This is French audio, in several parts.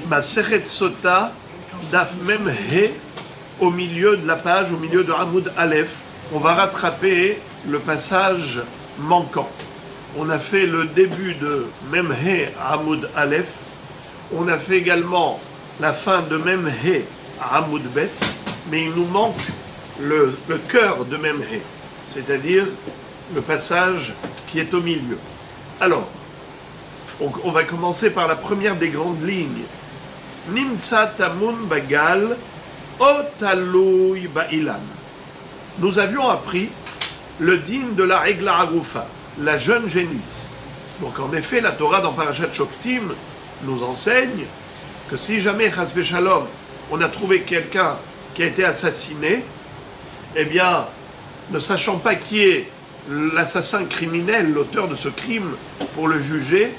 Masechet Sota, Daf Mem He, au milieu de la page, au milieu de Hamoud Aleph, on va rattraper le passage manquant. On a fait le début de Mem He Hamoud Aleph, on a fait également la fin de Mem He Hamoud Bet, mais il nous manque le cœur de Mem He, c'est-à-dire le passage qui est au milieu. Alors, on va commencer par la première des grandes lignes. Nimtsa tamun bagal otalui ba'ilan. Nous avions appris le din de la Egla Arufa, la jeune génisse. Donc en effet, la Torah dans Parashat Shoftim nous enseigne que si jamais, chas v'shalom, on a trouvé quelqu'un qui a été assassiné, eh bien, ne sachant pas qui est l'assassin criminel, l'auteur de ce crime, pour le juger,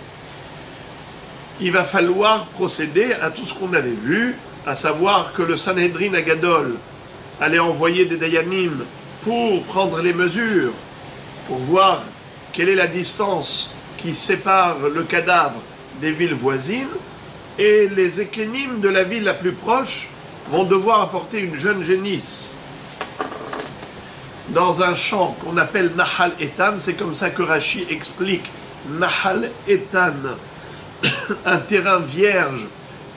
il va falloir procéder à tout ce qu'on avait vu, à savoir que le Sanhedrin Agadol allait envoyer des Dayanim pour prendre les mesures, pour voir quelle est la distance qui sépare le cadavre des villes voisines, et les Ekenim de la ville la plus proche vont devoir apporter une jeune génisse dans un champ qu'on appelle Nahal Etan. C'est comme ça que Rashi explique Nahal Etan, un terrain vierge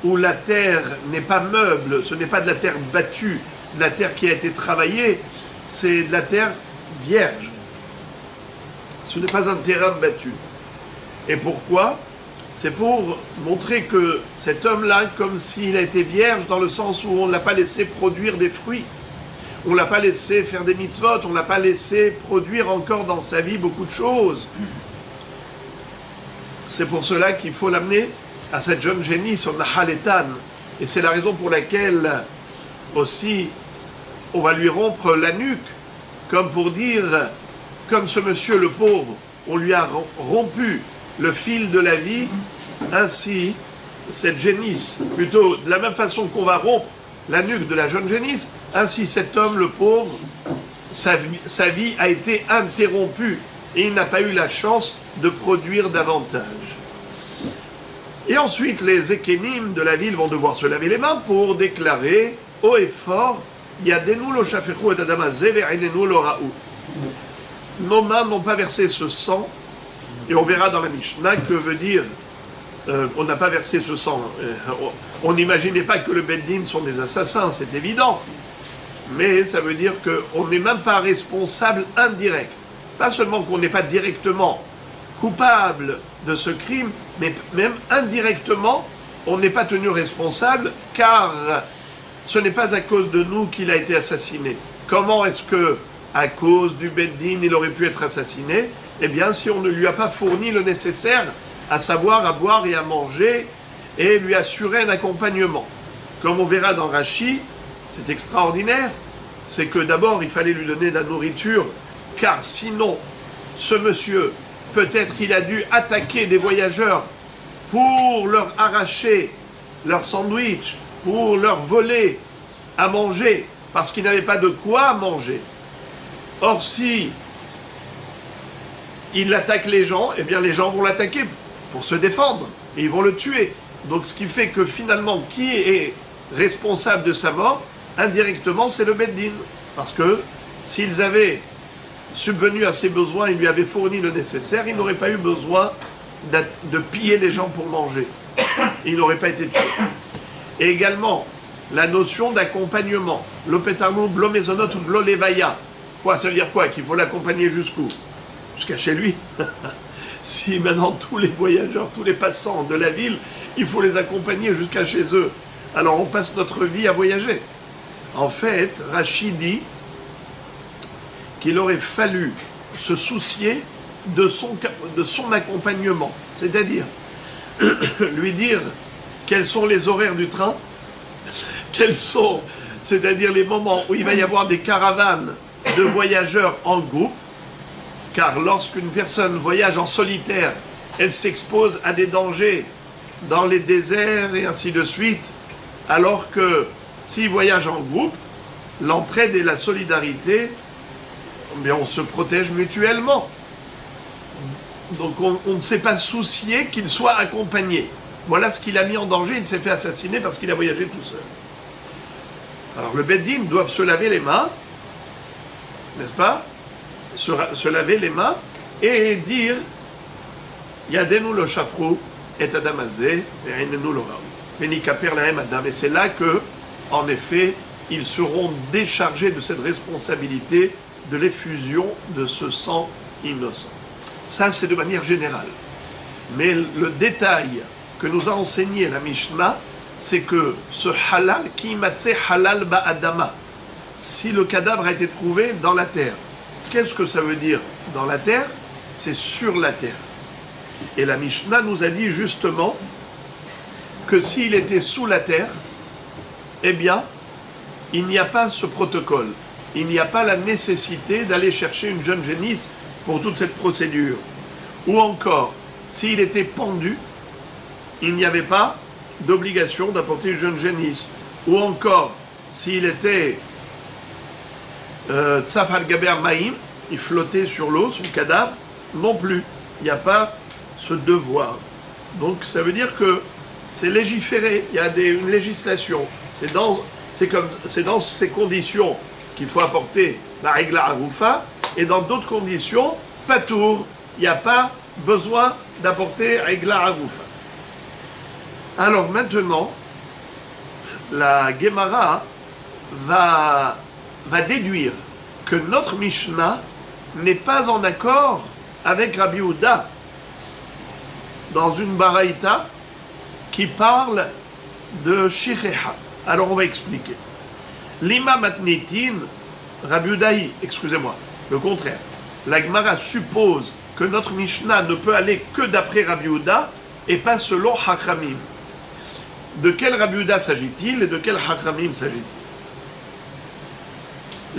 où la terre n'est pas meuble, ce n'est pas de la terre battue, de la terre qui a été travaillée, c'est de la terre vierge. Ce n'est pas un terrain battu. Et pourquoi ? C'est pour montrer que cet homme-là, comme s'il a été vierge, dans le sens où on ne l'a pas laissé produire des fruits, on ne l'a pas laissé faire des mitzvot, on ne l'a pas laissé produire encore dans sa vie beaucoup de choses. C'est pour cela qu'il faut l'amener à cette jeune génisse, au Nahal Etan. Et c'est la raison pour laquelle aussi on va lui rompre la nuque, comme pour dire, comme ce monsieur le pauvre, on lui a rompu le fil de la vie, ainsi cette génisse, plutôt de la même façon qu'on va rompre la nuque de la jeune génisse, ainsi cet homme le pauvre, sa vie a été interrompue et il n'a pas eu la chance de produire davantage. Et ensuite les Ekenim de la ville vont devoir se laver les mains pour déclarer haut et fort, Yadenu lo shafechu et adama ze ve'einenu lo ra'u. Nos mains n'ont pas versé ce sang. Et on verra dans la Mishnah que veut dire on n'a pas versé ce sang. On n'imaginait pas que le Beddin sont des assassins, c'est évident. Mais ça veut dire qu'on n'est même pas responsable indirect. Pas seulement qu'on n'est pas directement coupable de ce crime, mais même indirectement, on n'est pas tenu responsable, car ce n'est pas à cause de nous qu'il a été assassiné. Comment est-ce que, à cause du Beddin, il aurait pu être assassiné ? Eh bien, si on ne lui a pas fourni le nécessaire, à savoir à boire et à manger, et lui assurer un accompagnement. Comme on verra dans Rashi, c'est extraordinaire, c'est que d'abord, il fallait lui donner de la nourriture, car sinon, ce monsieur, peut-être qu'il a dû attaquer des voyageurs pour leur arracher leur sandwich, pour leur voler à manger, parce qu'ils n'avaient pas de quoi manger. Or, si il attaque les gens, eh bien les gens vont l'attaquer pour se défendre, et ils vont le tuer. Donc ce qui fait que finalement, qui est responsable de sa mort ? Indirectement, c'est le Beddin. Parce que s'ils avaient subvenu à ses besoins, ils lui avaient fourni le nécessaire, il n'aurait pas eu besoin de piller les gens pour manger. Il n'aurait pas été tué. Et également, la notion d'accompagnement. L'opetarmou, blo mezonot ou blo levaya. Quoi, ça veut dire quoi ? Qu'il faut l'accompagner jusqu'où ? Jusqu'à chez lui. Si maintenant tous les voyageurs, tous les passants de la ville, il faut les accompagner jusqu'à chez eux, alors on passe notre vie à voyager. En fait, Rachid dit qu'il aurait fallu se soucier de son accompagnement, c'est-à-dire lui dire quels sont les horaires du train, quels sont, c'est-à-dire les moments où il va y avoir des caravanes de voyageurs en groupe, car lorsqu'une personne voyage en solitaire, elle s'expose à des dangers dans les déserts et ainsi de suite, alors que s'il voyage en groupe, l'entraide et la solidarité, mais on se protège mutuellement. Donc on ne s'est pas soucié qu'il soit accompagné. Voilà ce qu'il a mis en danger, il s'est fait assassiner parce qu'il a voyagé tout seul. Alors le Beth Din doivent se laver les mains, n'est-ce pas, se laver les mains et dire Yadenu lo shafru et adamazé et ainenu lo raou. Venikaper lahem adam. Et c'est là que, en effet, ils seront déchargés de cette responsabilité de l'effusion de ce sang innocent. Ça, c'est de manière générale. Mais le détail que nous a enseigné la Mishnah, c'est que ce halal, ki matse halal ba'adama, si le cadavre a été trouvé dans la terre, qu'est-ce que ça veut dire dans la terre? C'est sur la terre. Et la Mishnah nous a dit justement que s'il était sous la terre, eh bien, il n'y a pas ce protocole. Il n'y a pas la nécessité d'aller chercher une jeune génisse pour toute cette procédure. Ou encore, s'il était pendu, il n'y avait pas d'obligation d'apporter une jeune génisse. Ou encore, s'il était Tzaf al-Gaber Maïm, il flottait sur l'eau, son cadavre, non plus. Il n'y a pas ce devoir. Donc ça veut dire que c'est légiféré, il y a une législation. C'est dans ces conditions qu'il faut apporter la règle aroufa, et dans d'autres conditions, pas tour, il n'y a pas besoin d'apporter la règle aroufa. Alors maintenant, la Gemara va déduire que notre Mishnah n'est pas en accord avec Rabbi Yehuda dans une baraïta qui parle de Shicheha. Alors on va expliquer. Lima matnitin, Rabbi Yehudaï, excusez-moi, le contraire. La Gemara suppose que notre Mishnah ne peut aller que d'après Rabbi Yehuda et pas selon Hachamim. De quel Rabbi Yehuda s'agit-il et de quel Hachamim s'agit-il?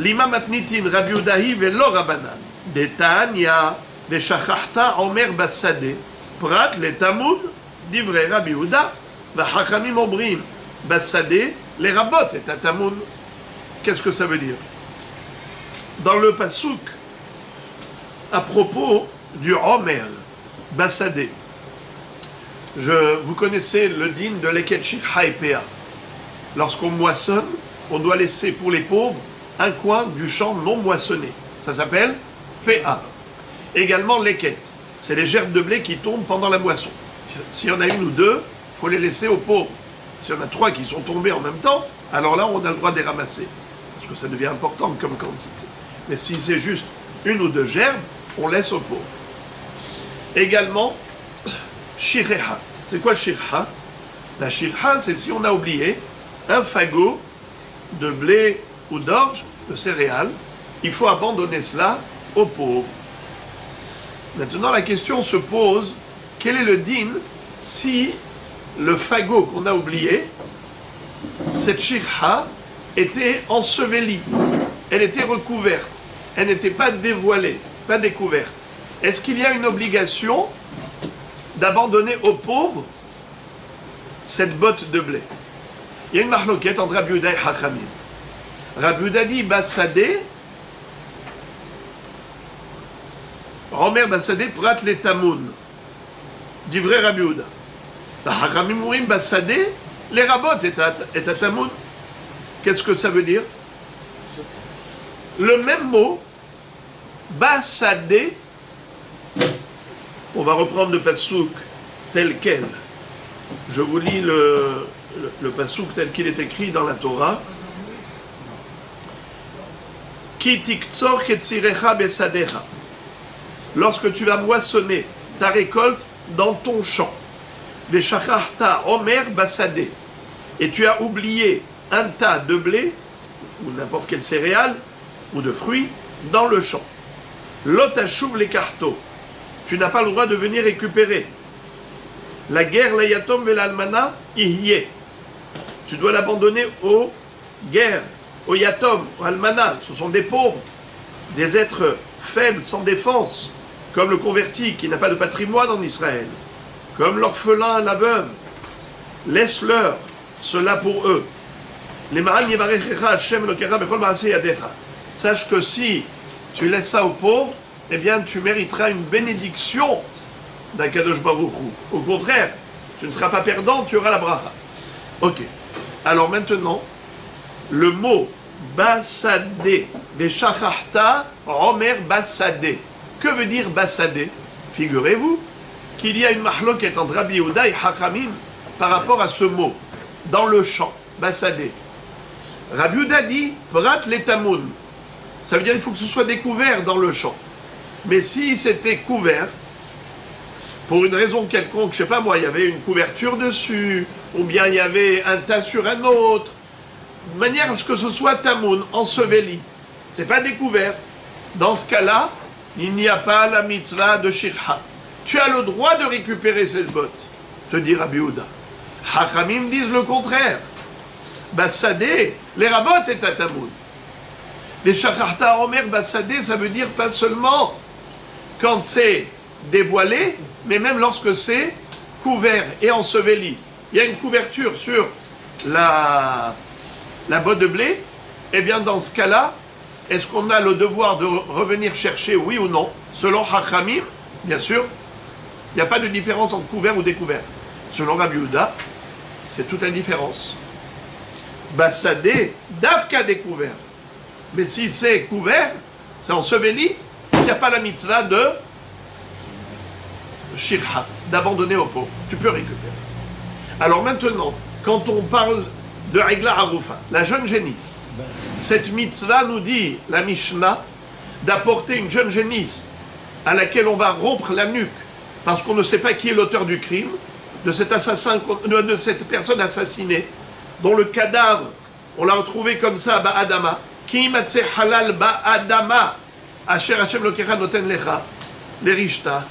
Lima matnitin Rabbi Yehudaï velo Rabbanan. Detanya veshachachta omer basade. Prat le Talmud divrei Rabbi Yehuda v'Hachamim omrim basade les rabot et Talmud. Qu'est-ce que ça veut dire? Dans le pasuk à propos du Omer basade. Vous connaissez le din de Leket Shikha et Pea. Lorsqu'on moissonne, on doit laisser pour les pauvres un coin du champ non moissonné. Ça s'appelle Pea. Également Leket. C'est les gerbes de blé qui tombent pendant la moisson. S'il y en a une ou deux, il faut les laisser aux pauvres. S'il y en a trois qui sont tombés en même temps, alors là, on a le droit de les ramasser. Parce que ça devient important comme quantité. Mais si c'est juste une ou deux gerbes, on laisse aux pauvres. Également, Shireha. C'est quoi Shireha? La Shireha, c'est si on a oublié un fagot de blé ou d'orge, de céréales, il faut abandonner cela aux pauvres. Maintenant, la question se pose, quel est le din si le fagot qu'on a oublié, cette Shireha, était ensevelie, elle était recouverte, elle n'était pas dévoilée, pas découverte. Est-ce qu'il y a une obligation d'abandonner aux pauvres cette botte de blé? Il y a une marloquette entre Rabbi Yehuda et Hachamim. Rabbi Yehuda dit Bassadé, Romer Bassadé prat les tamoun, du vrai Rabbi Yehuda. Hachamim mourim Bassadé, les rabot et à tamoun. Qu'est-ce que ça veut dire? Le même mot, Bassadé, on va reprendre le pasouk tel quel. Je vous lis le pasouk tel qu'il est écrit dans la Torah. Ki tiktsor ketzirecha besadecha. Lorsque tu vas moissonner ta récolte dans ton champ, Beshachachta omer basadé, et tu as oublié un tas de blé, ou n'importe quelle céréale, ou de fruits, dans le champ. L'otachouv les cartos. Tu n'as pas le droit de venir récupérer. La guerre, la yatom et l'almana, ihyé. Tu dois l'abandonner aux guerres, aux yatom, aux almana. Ce sont des pauvres, des êtres faibles, sans défense, comme le converti qui n'a pas de patrimoine en Israël, comme l'orphelin, la veuve. Laisse-leur cela pour eux. Sache que si tu laisses ça aux pauvres, eh bien tu mériteras une bénédiction d'Akadosh Baruch Hu. Au contraire, Tu ne seras pas perdant, tu auras la bracha. Ok. Alors maintenant, le mot Bassadé, Veshachachta, Omer Bassadé. Que veut dire Bassadé? Figurez-vous qu'il y a une mahloket entre Rabbi Yehuda et Chachamim par rapport à ce mot, dans le champ, Bassadé. Rabbi Yehuda dit Prat letamoun. Ça veut dire qu'il faut que ce soit découvert dans le champ. Mais si c'était couvert, pour une raison quelconque, je sais pas moi, il y avait une couverture dessus, ou bien il y avait un tas sur un autre, de manière à ce que ce soit tamoun, enseveli. C'est pas découvert. Dans ce cas-là, il n'y a pas la mitzvah de shirha. Tu as le droit de récupérer cette botte, te dit Rabbi Yehuda. Hachamim disent le contraire. Bassadé, les rabotes est à tamoun. Les shachachta omer bassadé, ça veut dire pas seulement quand c'est dévoilé, mais même lorsque c'est couvert et enseveli. Il y a une couverture sur la botte de blé, eh bien dans ce cas-là, est-ce qu'on a le devoir de revenir chercher, oui ou non? Selon Hachamim, bien sûr, il n'y a pas de différence entre couvert ou découvert. Selon Rabbi Yehuda, c'est toute la différence. Bassadé, Davka découvert. Mais si c'est couvert, c'est enseveli, il n'y a pas la mitzvah de shirha, d'abandonner au pauvre. Tu peux récupérer. Alors maintenant, quand on parle de Egla Arufa, la jeune génisse, cette mitzvah nous dit, la Mishnah, d'apporter une jeune génisse à laquelle on va rompre la nuque, parce qu'on ne sait pas qui est l'auteur du crime, de cet assassin, de cette personne assassinée, dont le cadavre, on l'a retrouvé comme ça à Ba'adama, Ki matse halal Ba'adama, Asher Hashem Lokecha Noten Lecha, l'Erishta,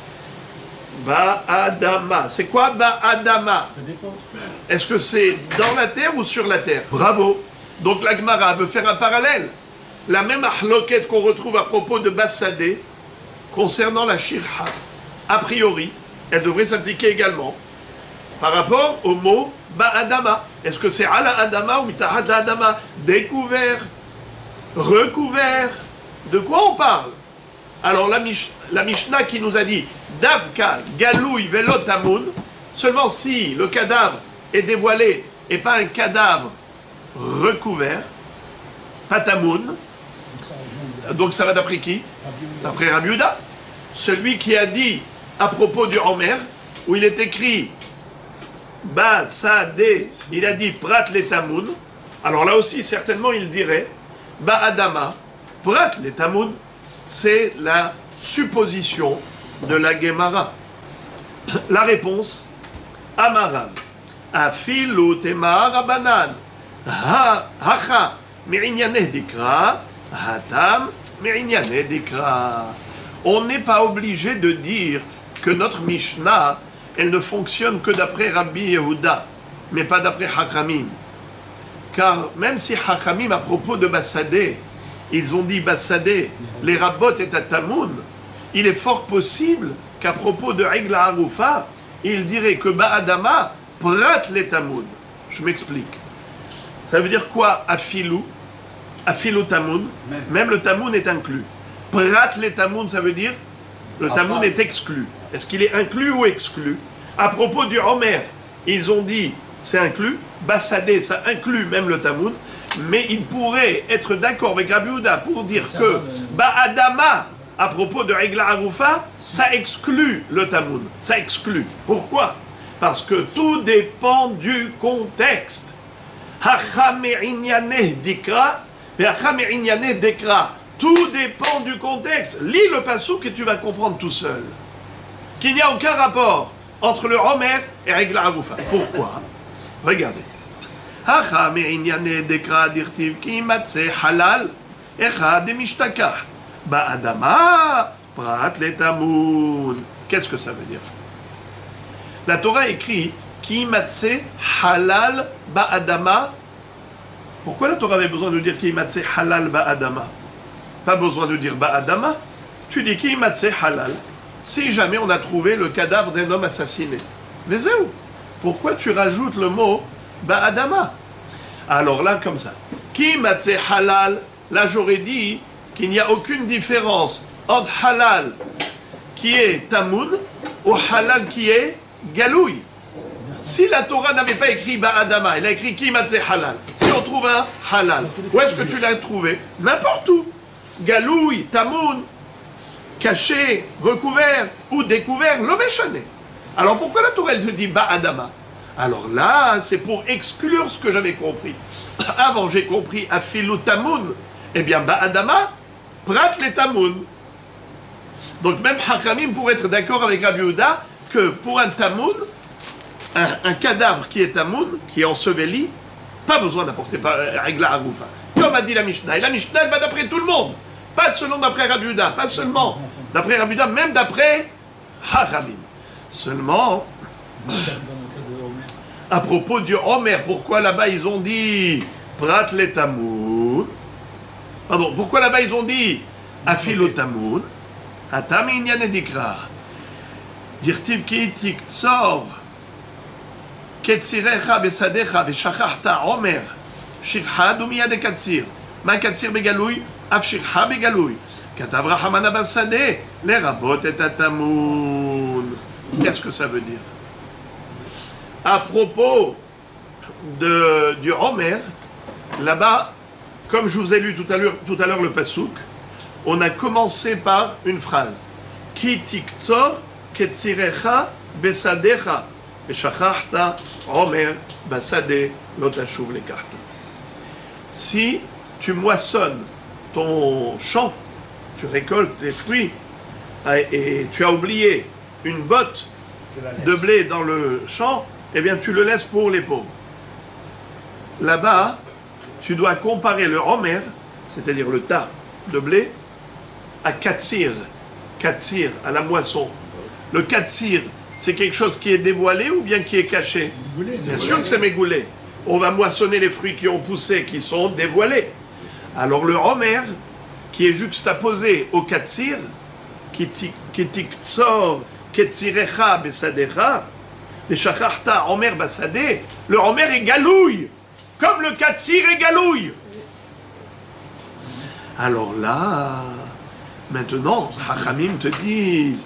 Ba'adama. C'est quoi Ba'adama? Ça dépend. Est-ce que c'est dans la terre ou sur la terre? Bravo. Donc la Gemara veut faire un parallèle. La même ahloket qu'on retrouve à propos de Bassadé, concernant la shirha, a priori, elle devrait s'appliquer également par rapport au mot Ba'adama. Est-ce que c'est ala Adama ou mitahat Adama? Découvert, recouvert. De quoi on parle? Alors la Mishnah qui nous a dit Davka Galouy Velotamoun, seulement si le cadavre est dévoilé et pas un cadavre recouvert, Patamoun, donc ça va d'après qui? D'après Rabbi Yehuda, celui qui a dit à propos du Homer, où il est écrit Bassadé, il a dit Prat letamoun. Alors là aussi, certainement, il dirait Ba'adama, Prat letamoun, c'est la supposition de la Gemara. La réponse, Amaram, Afilu temar abanan, hacha, mi'inyaneh dikra, hatam, mi'inyaneh dikra. On n'est pas obligé de dire que notre Mishnah, elle ne fonctionne que d'après Rabbi Yehuda, mais pas d'après Hachamim. Car même si Hachamim, à propos de Bassadé, ils ont dit Bassadé, les rabbot et Tamoun, il est fort possible qu'à propos de Egla Arufa, il dirait que Ba'adama prat les Tamoun. Je m'explique. Ça veut dire quoi, Afilu Tamoun? Même le Tamoun est inclus. Prat les Tamoun, ça veut dire le Tamoun est exclu. Est-ce qu'il est inclus ou exclu? À propos du Homer, ils ont dit c'est inclus. Bassadé, ça inclut même le Tamoun. Mais il pourrait être d'accord avec Rabbi Yehuda pour dire que Ba'adama, à propos de Egla Arufa, ça exclut le Tamoun. Ça exclut. Pourquoi? Parce que tout dépend du contexte. Tout dépend du contexte. Lis le passouk et tu vas comprendre tout seul qu'il n'y a aucun rapport entre le Homer et Egla Arufa. Pourquoi? Regardez. Qu'est-ce que ça veut dire? La Torah écrit Ki matse halal ba'adama. Pourquoi la Torah avait besoin de dire Ki matse halal ba'adama? Pas besoin de dire ba'adama. Tu dis Ki matse halal. Si jamais on a trouvé le cadavre d'un homme assassiné. Mais où? Pourquoi tu rajoutes le mot Ba'adama? Alors là, comme ça. Ki matse halal, là j'aurais dit qu'il n'y a aucune différence entre halal qui est tamoun ou halal qui est galouille. Si la Torah n'avait pas écrit Ba'adama, elle a écrit Kimatze Halal. Si on trouve un Halal, où est-ce que tu l'as trouvé? N'importe où. Galouille, Tamoun, caché, recouvert ou découvert, l'obéchané. Alors pourquoi la Torah elle te dit Ba'adama? Alors là, c'est pour exclure ce que j'avais compris. Avant, j'ai compris Afilu Tamoun. Eh bien, Ba'adama, Prat les Tamoun. Donc même Hachamim pourrait être d'accord avec Rabbi Yehuda que pour un Tamoun, un cadavre qui est Tamoun, qui est enseveli, pas besoin d'apporter Regla Aroufa. Comme a dit la Mishnah. Et la Mishnah, elle va d'après tout le monde. Pas seulement d'après Rabbi Yehuda, pas seulement d'après Rabbi Yehuda, même d'après Hachamim. Seulement, à propos du Homer, pourquoi là-bas ils ont dit Prat le Tamoun? Pardon, pourquoi là-bas ils ont dit Afilu Tamoun? Atam inyan dikra. Dirtiv ki tiktsor ketzirecha besadecha veshachachta Homer shivha dumiyad katsir ma katsir begalouy af shivha begalouy katav Rahamana basade lerabot et Tamoun. Qu'est-ce que ça veut dire? À propos du Homer, là-bas, comme je vous ai lu tout à l'heure le pasouk, on a commencé par une phrase. Ki tiktsor ketzirecha besadecha veshachachta Homer basade lotashuv lekarta. Si tu moissonnes ton champ, tu récoltes les fruits et tu as oublié une botte de blé dans le champ, eh bien tu le laisses pour les pauvres. Là-bas, tu dois comparer le Homer, c'est-à-dire le tas de blé, à Katsir, à la moisson. Le Katsir, c'est quelque chose qui est dévoilé ou bien qui est caché? Bien sûr que c'est mégoulé. On va moissonner les fruits qui ont poussé, qui sont dévoilés. Alors le Homer, qui est juxtaposé au Katsir, qui tiktsor ketzirecha besadecha, les shachachta Homer basade, le Homer est galouille, comme le Katsir est galouille. Alors là, maintenant, Hachamim te disent,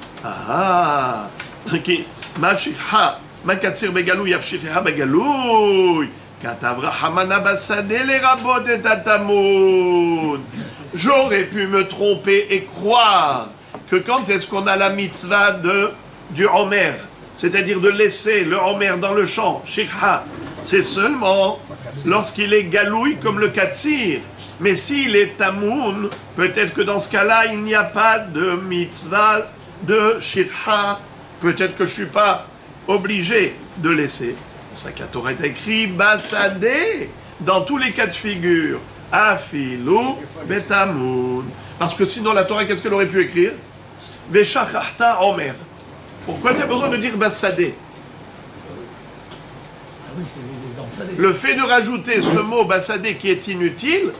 ma shifha, ma Katsir begalouille, af shifha begalouille, katav Rahamana basade les rabot et Tamoun. J'aurais pu me tromper et croire que quand est-ce qu'on a la mitzvah du Homer, c'est-à-dire de laisser le Homer dans le champ, shifha, c'est seulement lorsqu'il est galouille comme le Katsir. Mais s'il est Tamoun, peut-être que dans ce cas-là, il n'y a pas de mitzvah de shifha. Peut-être que je ne suis pas obligé de laisser. C'est pour ça que la Torah est écrite Basadé dans tous les cas de figure. Afilu betamoun. Parce que sinon, la Torah, qu'est-ce qu'elle aurait pu écrire? Veshachachta Homer. Pourquoi il y a besoin de dire Basadé? Le fait de rajouter ce mot Basadé qui est inutile,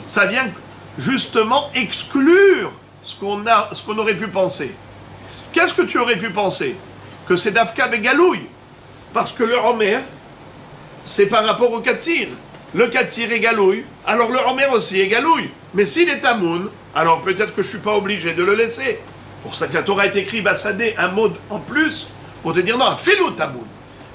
ça vient justement exclure ce qu'on aurait pu penser. Qu'est-ce que tu aurais pu penser? Que c'est Dafka Begalouille. Parce que le Homer, c'est par rapport au Katsir. Le Katsir est galouille, alors le Homer aussi est galouille. Mais s'il est Tamoun, alors peut-être que je ne suis pas obligé de le laisser. Pour ça que la Torah est écrit Basadé, un mot en plus, pour te dire non, fais-le Tamoun.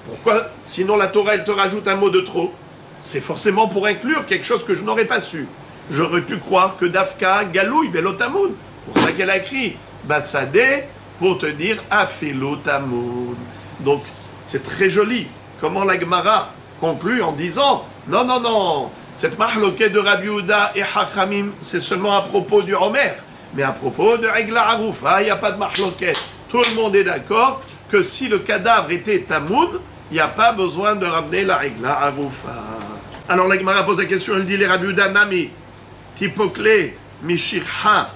Pourquoi? Sinon la Torah, elle te rajoute un mot de trop. C'est forcément pour inclure quelque chose que je n'aurais pas su. J'aurais pu croire que Dafka, galouille, Velo Tamoun. Pour ça qu'elle a écrit Basadé, pour te dire Afilo Tamoun. Donc, c'est très joli. Comment la Gemara conclut en disant non, non, non, cette mahloket de Rabbi Yehuda et Hachamim, c'est seulement à propos du Homer. Mais à propos de Regla Aroufa, il n'y a pas de mahloket. Tout le monde est d'accord que si le cadavre était Tamoun, il n'y a pas besoin de ramener la Regla Aroufa. Alors la Gemara pose la question, elle dit les Rabbi Yehuda Nami, Tipokle, Mishirha,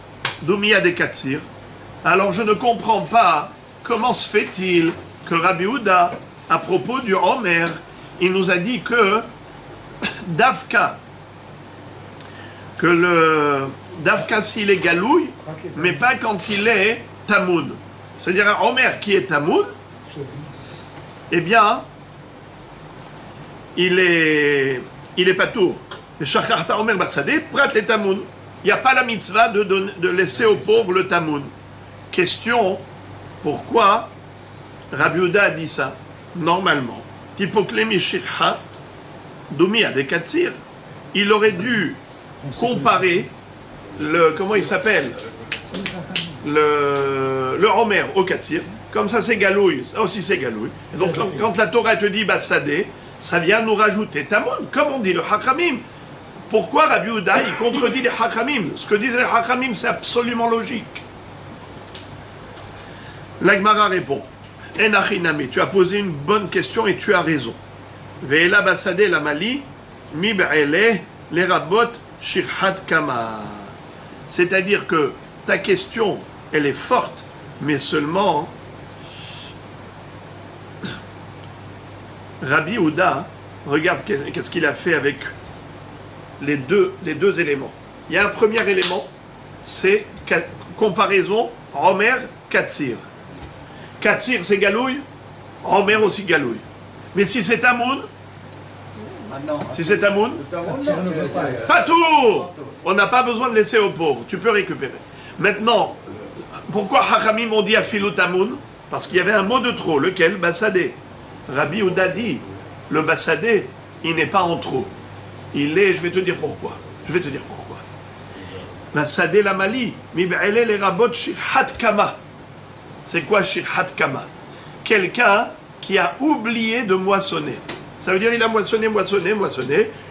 Dumia de Katsir. Alors je ne comprends pas comment se fait-il que Rabbi Yehuda, à propos du Homer, il nous a dit que Dafka, que le Dafka s'il est galouille, mais pas quand il est Tamoun. C'est-à-dire un Homer qui est Tamoun, eh bien, il est patour. Le Shacharta Homer Basadé, prat les Tamoun. Il n'y a pas la mitzvah de laisser aux pauvres le Tamoun. Question, pourquoi Rabbi Yehuda a dit ça? Normalement, Tipoklemi shirha, Doumia des Katsir, il aurait dû comparer le, comment il s'appelle, le Homer au Katsir. Comme ça c'est galouille, ça aussi c'est galouille. Et donc quand la Torah te dit Bassadé, ça vient nous rajouter Tamoun, comme on dit le Hakamim. Pourquoi Rabbi Yehuda il contredit les Hakamim? Ce que disent les Hakamim c'est absolument logique. L'Agmara répond, Enachinami, tu as posé une bonne question et tu as raison. Ve'ela Bassadé la Mali, Mib'ele, les Rabot, Shirhat Kama. C'est-à-dire que ta question, elle est forte, mais seulement Rabbi Yehuda, regarde qu'est-ce qu'il a fait avec les deux éléments. Il y a un premier élément, c'est comparaison Homer Katsir. Katsir c'est galouille, Homer aussi galouille. Mais si c'est Tamoun, si c'est Tamoun, pas tout. On n'a pas besoin de laisser aux pauvres, tu peux récupérer. Maintenant, pourquoi Hachamim ont dit Afilu Tamoun? Parce qu'il y avait un mot de trop, lequel? Bassadé. Rabbi Yehuda dit, le Bassadé, il n'est pas en trop. Il est, je vais te dire pourquoi. Bassadé la Mali, Mib'ele les Rabot Shirhat Kama. C'est quoi Shirhat Kama? Quelqu'un qui a oublié de moissonner. Ça veut dire il a moissonné.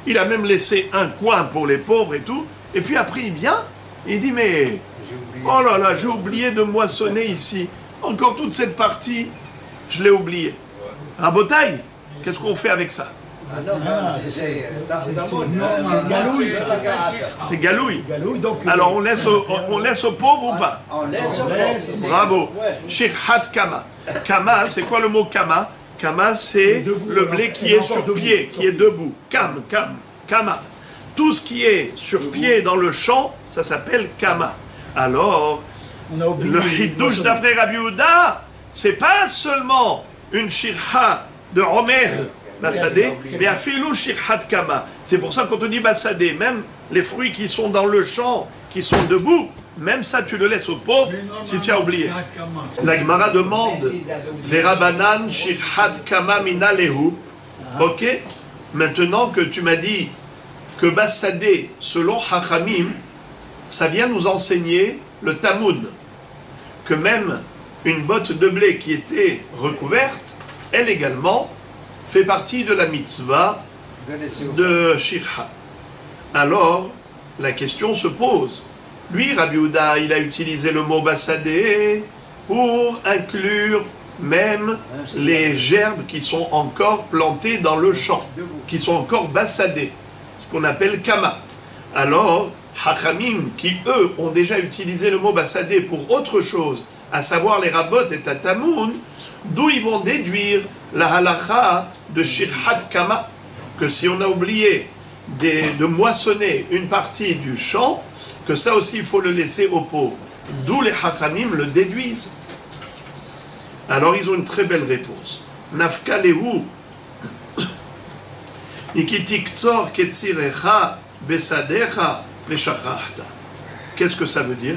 Il a même laissé un coin pour les pauvres et tout. Et puis après il vient, il dit mais oh là là, j'ai oublié de moissonner ici. Encore toute cette partie, je l'ai oublié. Rabotaï, qu'est-ce qu'on fait avec ça? C'est galouille. C'est galouille. Alors on laisse aux pauvres ou pas? On laisse. Bravo. Shirhat Kama. Kama, c'est quoi le mot Kama? Kama, c'est le blé qui est sur pied, qui est debout. Kama. Tout ce qui est sur pied dans le champ, ça s'appelle Kama. Alors, le Hiddouche d'après Rabbi Yehuda, c'est pas seulement une shirha de Homer Bassadé, mais afilou shirhat Kama. C'est pour ça que quand on dit Bassadé, même les fruits qui sont dans le champ, qui sont debout, même ça tu le laisses aux pauvres si tu as oublié. La Gemara demande Verabanan shirhat Kama minalehu. Ok, maintenant que tu m'as dit que Bassadé, selon Hachamim, ça vient nous enseigner le Tamoun, que même une botte de blé qui était recouverte, elle également fait partie de la mitzvah de Shirha. Alors, la question se pose. Lui, Rabbi Yehuda, il a utilisé le mot Bassadé pour inclure même les gerbes qui sont encore plantées dans le champ, qui sont encore Bassadées, ce qu'on appelle Kama. Alors, Hachamim, qui eux ont déjà utilisé le mot Bassadé pour autre chose, à savoir les Rabot et Tatamoun, d'où ils vont déduire la halacha de Shirhat Kama, que si on a oublié de moissonner une partie du champ, que ça aussi il faut le laisser aux pauvres. D'où les Hachamim le déduisent. Alors ils ont une très belle réponse. Nafka lehu ikitiktzor ketzirecha besadecha veshachachta. Qu'est-ce que ça veut dire?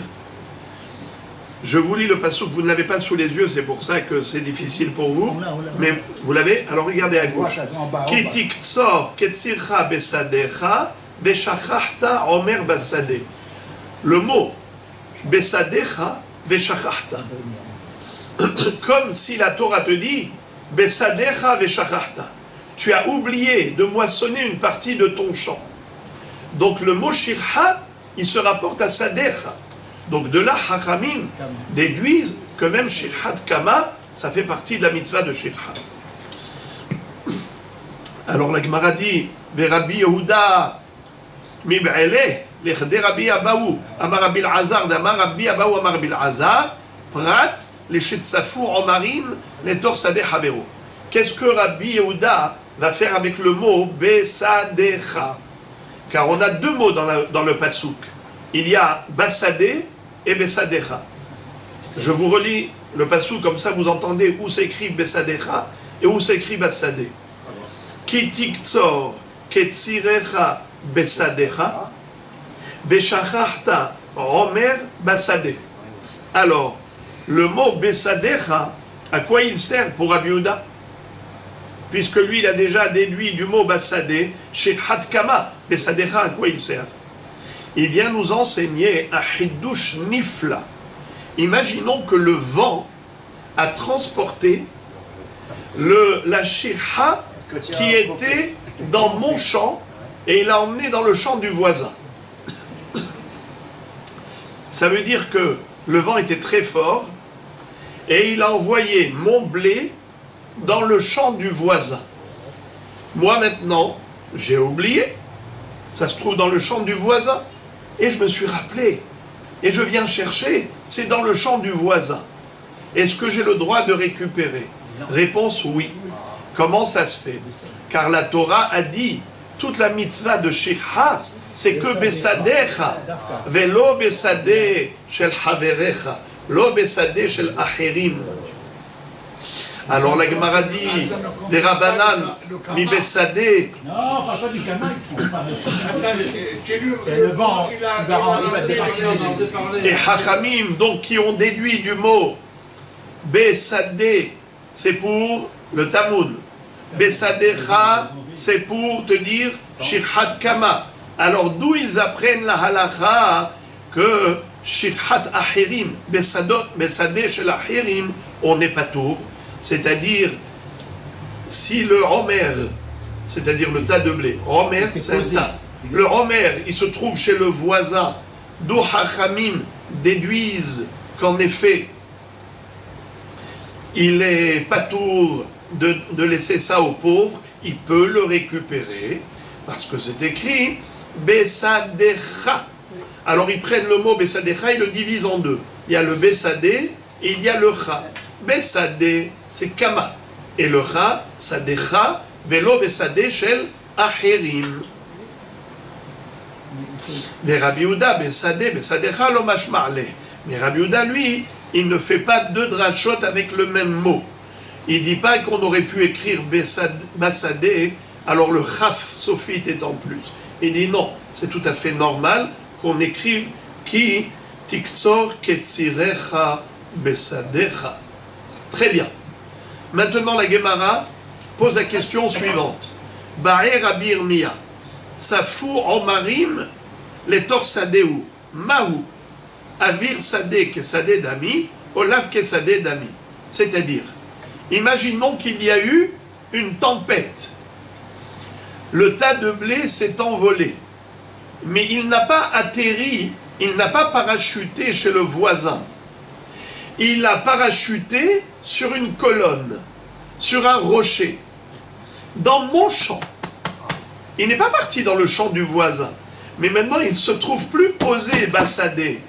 Je vous lis le passouk, vous ne l'avez pas sous les yeux, c'est pour ça que c'est difficile pour vous. Mais vous l'avez? Alors regardez à gauche. Kitiktzor ketzircha besadecha veshachachta omer basade. Le mot besadecha veshachachta. Comme si la Torah te dit besadecha veshachachta. Tu as oublié de moissonner une partie de ton champ. Donc le mot shirha, il se rapporte à sadecha. Donc de là, Hachamim déduisent que même Shirhat Kama, ça fait partie de la mitzvah de Shirha. Alors la Gemara dit, Rabbi Yehuda, Mib'ele, Lechde Rabbi Abaou, Amar Rabbi Azar, Amar Rabbi Abaou, Amar Rabbi Azar, Prat, les Shetzafu, Omarin, les Torsade Havero. Qu'est-ce que Rabbi Yehuda va faire avec le mot Besadecha? Car on a deux mots dans le pasouk. Il y a Bassadé et Besadecha. Je vous relis le pasouk, comme ça vous entendez où s'écrit Besadecha et où s'écrit Bassadé. Ki tiktzor ketzirecha Besadecha Beshachachta Omer Bassadé. Alors, le mot Besadecha, à quoi il sert pour Rabbi Yehuda? puisque lui, il a déjà déduit du mot Bassadé, Shirhat Kama, Besadecha, à quoi il sert? Il vient nous enseigner un Hiddush Nifla. Imaginons que le vent a transporté la Shirha qui était dans mon champ et il l'a emmené dans le champ du voisin. Ça veut dire que le vent était très fort et il a envoyé mon blé dans le champ du voisin. Moi maintenant, j'ai oublié, ça se trouve dans le champ du voisin, et je me suis rappelé, et je viens chercher, c'est dans le champ du voisin. Est-ce que j'ai le droit de récupérer? Réponse oui. Comment ça se fait? Car la Torah a dit, toute la mitzvah de Shirha, c'est que Besadecha, velo Besade shel Haverecha, lo Besade shel Acherim. Alors la Gemara dit, des Rabbanan, mi Besade. Non, pas du gamin, et le vent, il va dépasser. Et Hachamim, donc qui ont déduit du mot Besade, c'est pour le Tamoun. Besadecha, c'est pour te dire Shirhat Kama. Alors d'où ils apprennent la halakha que Shirhat Ahirim, Besade shel Ahirim, on n'est pas tour. C'est-à-dire, si le Homer, c'est-à-dire le tas de blé, Homer c'est un tas. Le Homer, il se trouve chez le voisin, d'où Hachamim déduisent qu'en effet, il est pas tour de laisser ça aux pauvres, il peut le récupérer, parce que c'est écrit Besadecha. Alors ils prennent le mot Besadecha, ils le divisent en deux. Il y a le Besadé et il y a le Cha. Besadé, c'est Kama. Et le Cha, Sadecha, Velo Besadé shel Acherim. Mais Rabbi Yehuda, Besadé, Besadecha lo mashma'le. Mais Rabbi Yehuda, lui, il ne fait pas deux drachot avec le même mot. Il ne dit pas qu'on aurait pu écrire Basadé, alors le Chaf Sophite est en plus. Il dit non, c'est tout à fait normal qu'on écrive Ki Tiktsor Ketzirecha Besadecha. Très bien. Maintenant, la Gemara pose la question suivante. Ba'e Rabbi Yirmiyah, Tsafou Omarim, les torsadeu, Mahu, Avir Sadeh Kesadeh Dami, Olav Kesadeh Dami. C'est-à-dire, imaginons qu'il y a eu une tempête. Le tas de blé s'est envolé, mais il n'a pas atterri, il n'a pas parachuté chez le voisin. Il a parachuté sur une colonne, sur un rocher, dans mon champ. Il n'est pas parti dans le champ du voisin, mais maintenant il ne se trouve plus posé, Bassadé.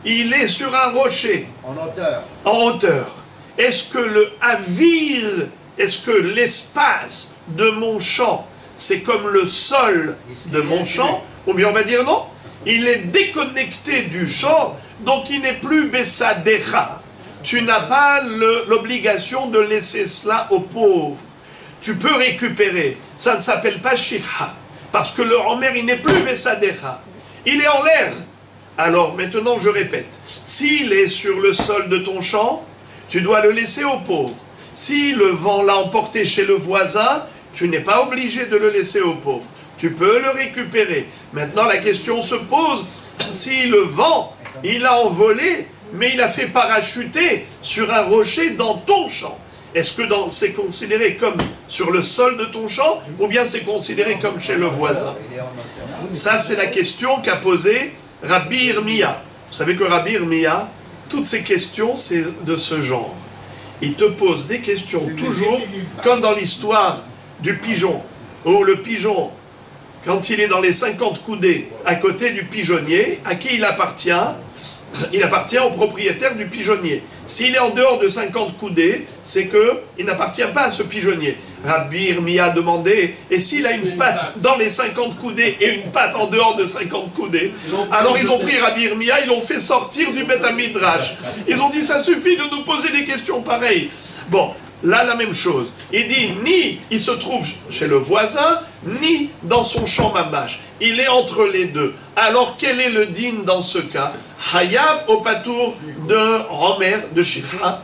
Il est sur un rocher. En hauteur. En hauteur. Est-ce que le avir, est-ce que l'espace de mon champ, c'est comme le sol de mon champ? Ou bien on va dire non, il est déconnecté du champ, donc il n'est plus Besadecha. Tu n'as pas l'obligation de laisser cela aux pauvres. Tu peux récupérer. Ça ne s'appelle pas Shirha. Parce que le Homer, il n'est plus Besadecha. Il est en l'air. Alors maintenant, je répète. S'il est sur le sol de ton champ, tu dois le laisser aux pauvres. Si le vent l'a emporté chez le voisin, tu n'es pas obligé de le laisser aux pauvres. Tu peux le récupérer. Maintenant, la question se pose, si le vent, il a envolé, mais il a fait parachuter sur un rocher dans ton champ, est-ce que c'est considéré comme sur le sol de ton champ, ou bien c'est considéré comme chez le voisin? Ça, c'est la question qu'a posée Rabbi Yirmiyah. Vous savez que Rabbi Yirmiyah, toutes ces questions, c'est de ce genre. Il te pose des questions toujours, comme dans l'histoire du pigeon, où le pigeon, quand il est dans les 50 coudées, à côté du pigeonnier, à qui il appartient? Il appartient au propriétaire du pigeonnier. S'il est en dehors de 50 coudées, c'est qu'il n'appartient pas à ce pigeonnier. Rabbi Yirmiyah a demandé, et s'il a une patte dans les 50 coudées et une patte en dehors de 50 coudées, alors ils ont pris Rabbi Yirmiyah, ils l'ont fait sortir du Beth Midrash. Ils ont dit, ça suffit de nous poser des questions pareilles. Bon, là la même chose. Il dit, ni il se trouve chez le voisin, ni dans son champ mamash. Il est entre les deux. Alors quel est le din dans ce cas? Hayav au patour de Homer, de Shifra.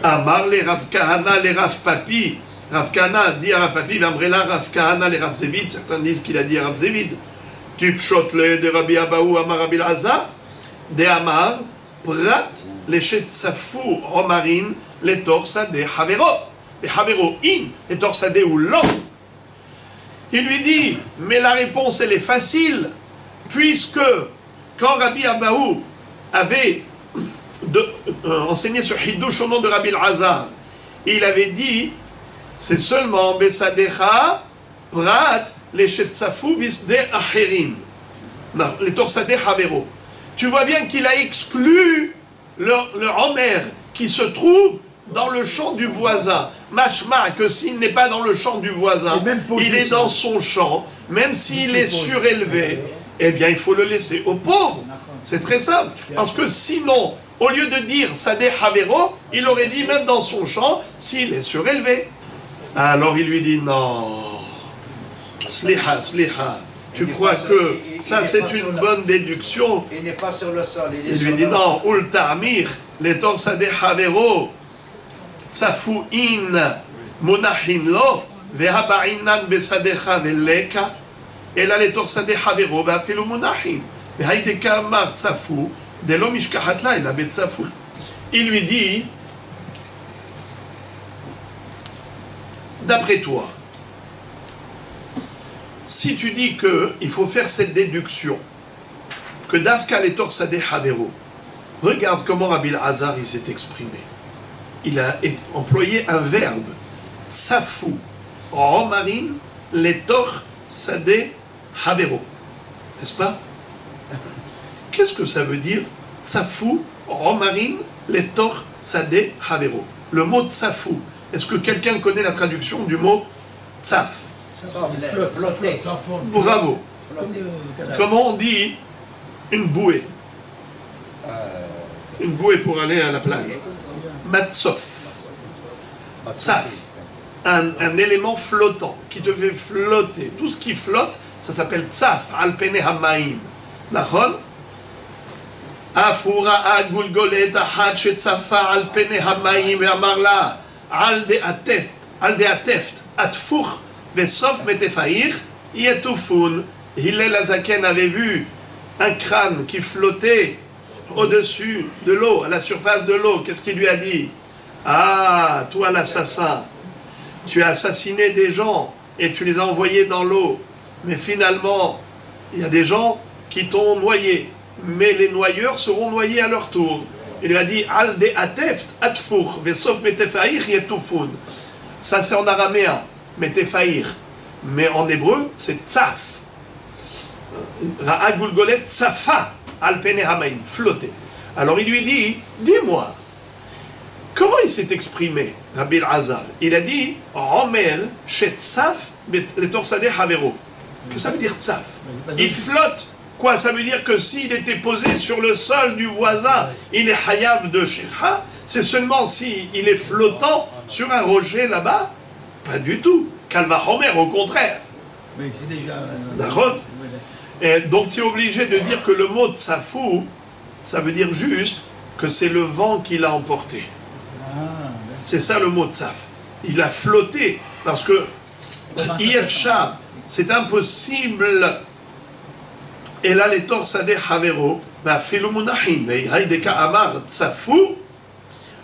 Amar les Rav Kahana, les Rav Papi. Rav Kahana dit à Rav Papi, Vamrela Rav Kahana, les Rav Zévid. Certains disent qu'il a dit à Rav Zévid. Tufshotle de Rabbi Abaou, Amar Rabbi Lazar, de Amar, Prat, les Shetsafou, Romarin, les Torsa de Havero. Les Havero in, les Torsa de Oulon. Il lui dit, mais la réponse elle est facile, puisque quand Rabbi Abaou avait enseigné sur Hiddush au nom de Rabbi Lazar, il avait dit, c'est seulement Besadecha, Prat, les Shetsafou, Bisde Acherim, les Torsade Havero. Tu vois bien qu'il a exclu le Homer qui se trouve dans le champ du voisin. Mashma, que s'il n'est pas dans le champ du voisin, il est dans son champ, même s'il est surélevé, eh bien il faut le laisser aux pauvres. C'est très simple. Parce que sinon, au lieu de dire Sadeh Havero, il aurait dit même dans son champ, s'il est surélevé. Alors il lui dit non. Sliha, sliha. Tu crois que ça c'est une bonne déduction? Il n'est pas sur le sol. Il lui dit non. Ul ta'mir, les Torsade Havero. Tsafouin monachin lo, vehaba'inan besadecha veleka, et là les torsade havero, vehafilu monachin, vehaideka amar tsafou, de lo mishkahatla, il a betsafou. Il lui dit, d'après toi, si tu dis qu'il faut faire cette déduction, que Dafka les torsade havero, regarde comment Rabbi Lazar il s'est exprimé. Il a employé un verbe, tsafou, romarin, letor, sade, havero. N'est-ce pas? Qu'est-ce que ça veut dire, tsafou, romarin, letor, sade, havero? Le mot tsafou, est-ce que quelqu'un connaît la traduction du mot tsaf? Flotter. Bravo. Comment on dit une bouée? Une bouée pour aller à la plage. Matsof, tsaf, un élément flottant qui te fait flotter. Tout ce qui flotte, ça s'appelle tsaf, alpene hamaim. Nachon? Afura agulgolet achat shetzafa alpene hamaim et amarla al de ateft atfuch vesof metefair yetufun. Hillel Azaken avait vu un crâne qui flottait au-dessus de l'eau, à la surface de l'eau. Qu'est-ce qu'il lui a dit? Ah, toi l'assassin, tu as assassiné des gens et tu les as envoyés dans l'eau. Mais finalement, il y a des gens qui t'ont noyé. Mais les noyeurs seront noyés à leur tour. Il lui a dit, Al de ateft atfur, vesof metefair yetufun. Ça c'est en araméen, metefair. Mais en hébreu, c'est tsaf. Ra'a gulgolet tsafa. Alpene hamaim, flotter. Alors il lui dit, dis-moi, comment il s'est exprimé, Rabbi Lazar? Il a dit, Omer, chet tsaf, le torsade havero. Qu'est-ce que ça veut dire tsaf? Il flotte. Quoi? Ça veut dire que s'il était posé sur le sol du voisin, il est hayav de shirha. C'est seulement s'il est flottant sur un rocher là-bas? Pas du tout. Kalva Homer, au contraire. Mais c'est déjà... Et donc tu es obligé de dire que le mot tsafou, ça veut dire juste que c'est le vent qui l'a emporté. C'est ça le mot tsaf. Il a flotté parce que Yefcha, c'est impossible. Et là les torsade havero, amar tsafou.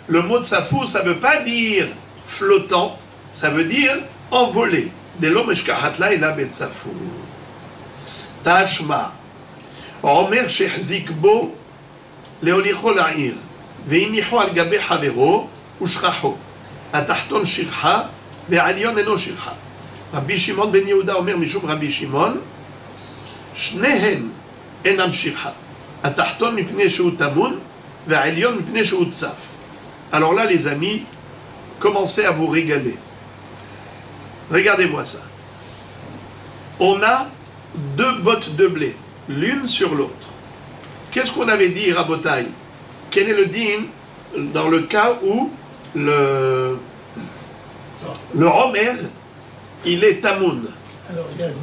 Le mot tsafou, ça ne veut pas dire flottant, ça veut dire envolé. De l'homme eshkahatla il a betsafou. Tashma, Omer shehzik bo, leolicho la'ir, veinicho al gabe havero, ushracho, atachton shirha, ve'alion eno shirha. Rabbi Shimon ben Yehuda Omer mishum Rabbi Shimon, shnehem enam shirha, atachton mipnei shehu tamun, ve'alion mipnei shehu tsaf. Alors là, les amis, commencez à vous régaler. Regardez-moi ça. On a deux bottes de blé, l'une sur l'autre. Qu'est-ce qu'on avait dit, Rabotai? Quel est le din dans le cas où le Homer, il est tamoun? Alors, il y a le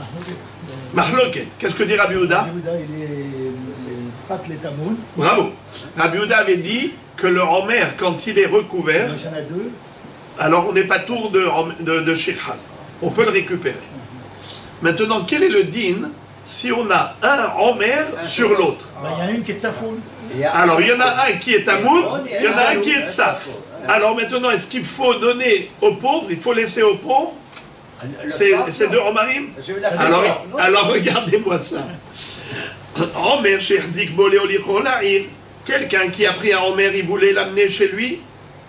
Mahloket. Qu'est-ce que dit Rabbi Yehuda? Rabbi Yehuda, il est Prat le Tamoun. Bravo. Rabbi Yehuda avait dit que le Homer, quand il est recouvert, Il y en a deux. alors on n'est pas tour de Shechad. On peut le récupérer. Maintenant, quel est le din si on a un Homer sur l'autre? Ben, il y en a une qui est Tsafoun. Alors, il y en a un qui est Tamoun, il y en a un qui est Tsaf. Alors maintenant, est-ce qu'il faut donner aux pauvres? Il faut laisser aux pauvres ces deux Homarim? Alors regardez-moi ça. Homer Shechzik Bolé Olicho La'ir. Quelqu'un qui a pris un Homer, il voulait l'amener chez lui,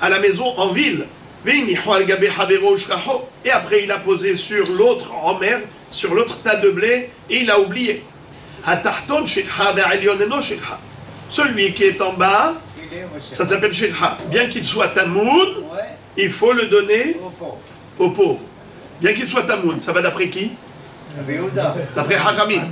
à la maison, en ville. Et après, il a posé sur l'autre Homer, sur l'autre tas de blé, et il a oublié. Celui qui est en bas, ça s'appelle Shekha. Bien qu'il soit Tamoun, il faut le donner aux pauvres. Bien qu'il soit Tamoun, ça va d'après qui? D'après Haramim.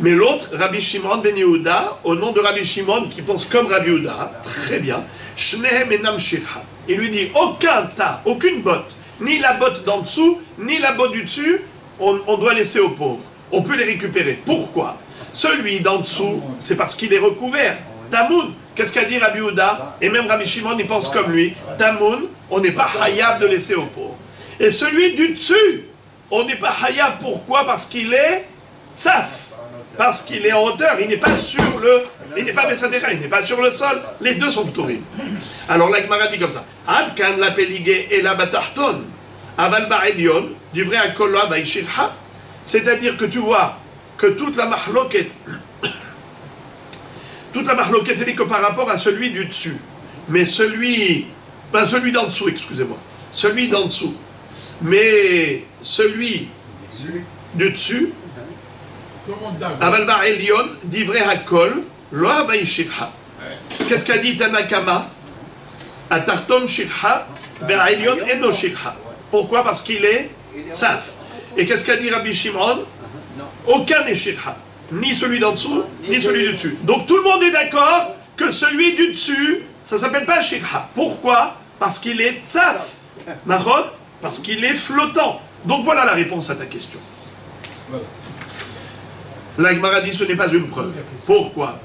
Mais l'autre, Rabbi Shimon ben Yehuda, au nom de Rabbi Shimon, qui pense comme Rabbi Yehuda, très bien, Shnehem enam Shekha. Il lui dit, aucun tas, aucune botte, ni la botte d'en dessous, ni la botte du dessus, on doit laisser aux pauvres. On peut les récupérer. Pourquoi? Celui d'en dessous, c'est parce qu'il est recouvert. Tamoun, qu'est-ce qu'a dit Rabbi Yehuda? Et même Rabbi Shimon, il pense comme lui. Tamoun, on n'est pas hayav de laisser aux pauvres. Et celui du dessus, on n'est pas hayav. Pourquoi? Parce qu'il est tsaf. Parce qu'il est en hauteur, il n'est pas sur le... Il n'est pas Bessadera, il n'est pas sur le sol. Les deux sont tourim. Alors la Gemara dit comme ça. Ad kan la peligé et la batachton. Aval ba'elion, du vrai akolla ba'ishirha. C'est-à-dire que tu vois que toute la mahloket n'est que par rapport à celui du dessus. Mais celui d'en dessous, excusez-moi. Celui d'en dessous. Mais celui du dessus, Aval ba'elion, du vrai hakol, lo ba'ishirha. Qu'est-ce qu'a dit Tanakama? Atarton shirha, ba'elion eno shirha. Pourquoi? Parce qu'il est saf. Et qu'est-ce qu'a dit Rabbi Shimon? Aucun n'est shirha. Ni celui d'en dessous, ni celui du dessus. Donc tout le monde est d'accord que celui du dessus, ça ne s'appelle pas shirha. Pourquoi? Parce qu'il est saf. Nahon? Parce qu'il est flottant. Donc voilà la réponse à ta question. La Gemara dit ce n'est pas une preuve. Pourquoi?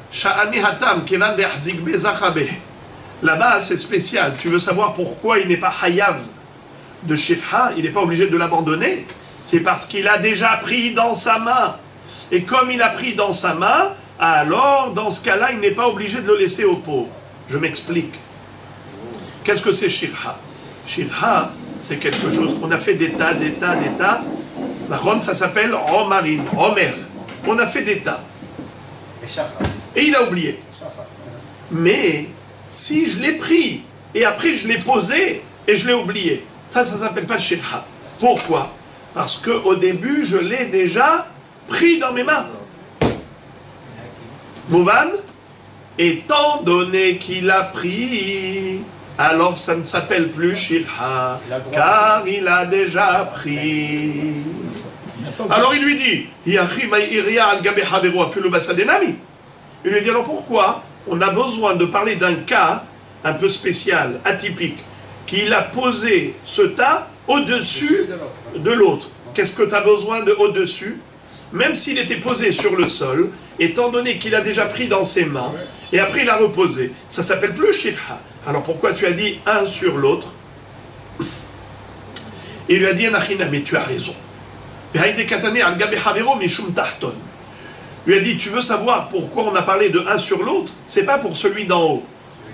Là-bas c'est spécial. Tu veux savoir pourquoi il n'est pas hayav de shifha, il n'est pas obligé de l'abandonner? C'est parce qu'il a déjà pris dans sa main. Et comme il a pris dans sa main, alors dans ce cas-là, il n'est pas obligé de le laisser aux pauvres. Je m'explique. Qu'est-ce que c'est shifha? Shifha, c'est quelque chose. On a fait des tas. La ronde, ça s'appelle Romarim, Romer. On a fait des tas. Et il a oublié. Mais si je l'ai pris et après je l'ai posé et je l'ai oublié, ça s'appelle pas le shifha. Pourquoi? Parce qu'au début, je l'ai déjà pris dans mes mains. Mouvan, étant donné qu'il a pris, alors ça ne s'appelle plus shifha, car il a déjà pris. Alors il lui dit, il lui dit alors pourquoi on a besoin de parler d'un cas un peu spécial, atypique, qu'il a posé ce tas au-dessus de l'autre. Qu'est-ce que tu as besoin de au-dessus? Même s'il était posé sur le sol, étant donné qu'il a déjà pris dans ses mains, et après il a reposé, ça s'appelle plus shifha. Alors pourquoi tu as dit un sur l'autre? Il lui a dit, mais tu as raison. Il lui a dit, tu veux savoir pourquoi on a parlé de un sur l'autre? C'est pas pour celui d'en haut.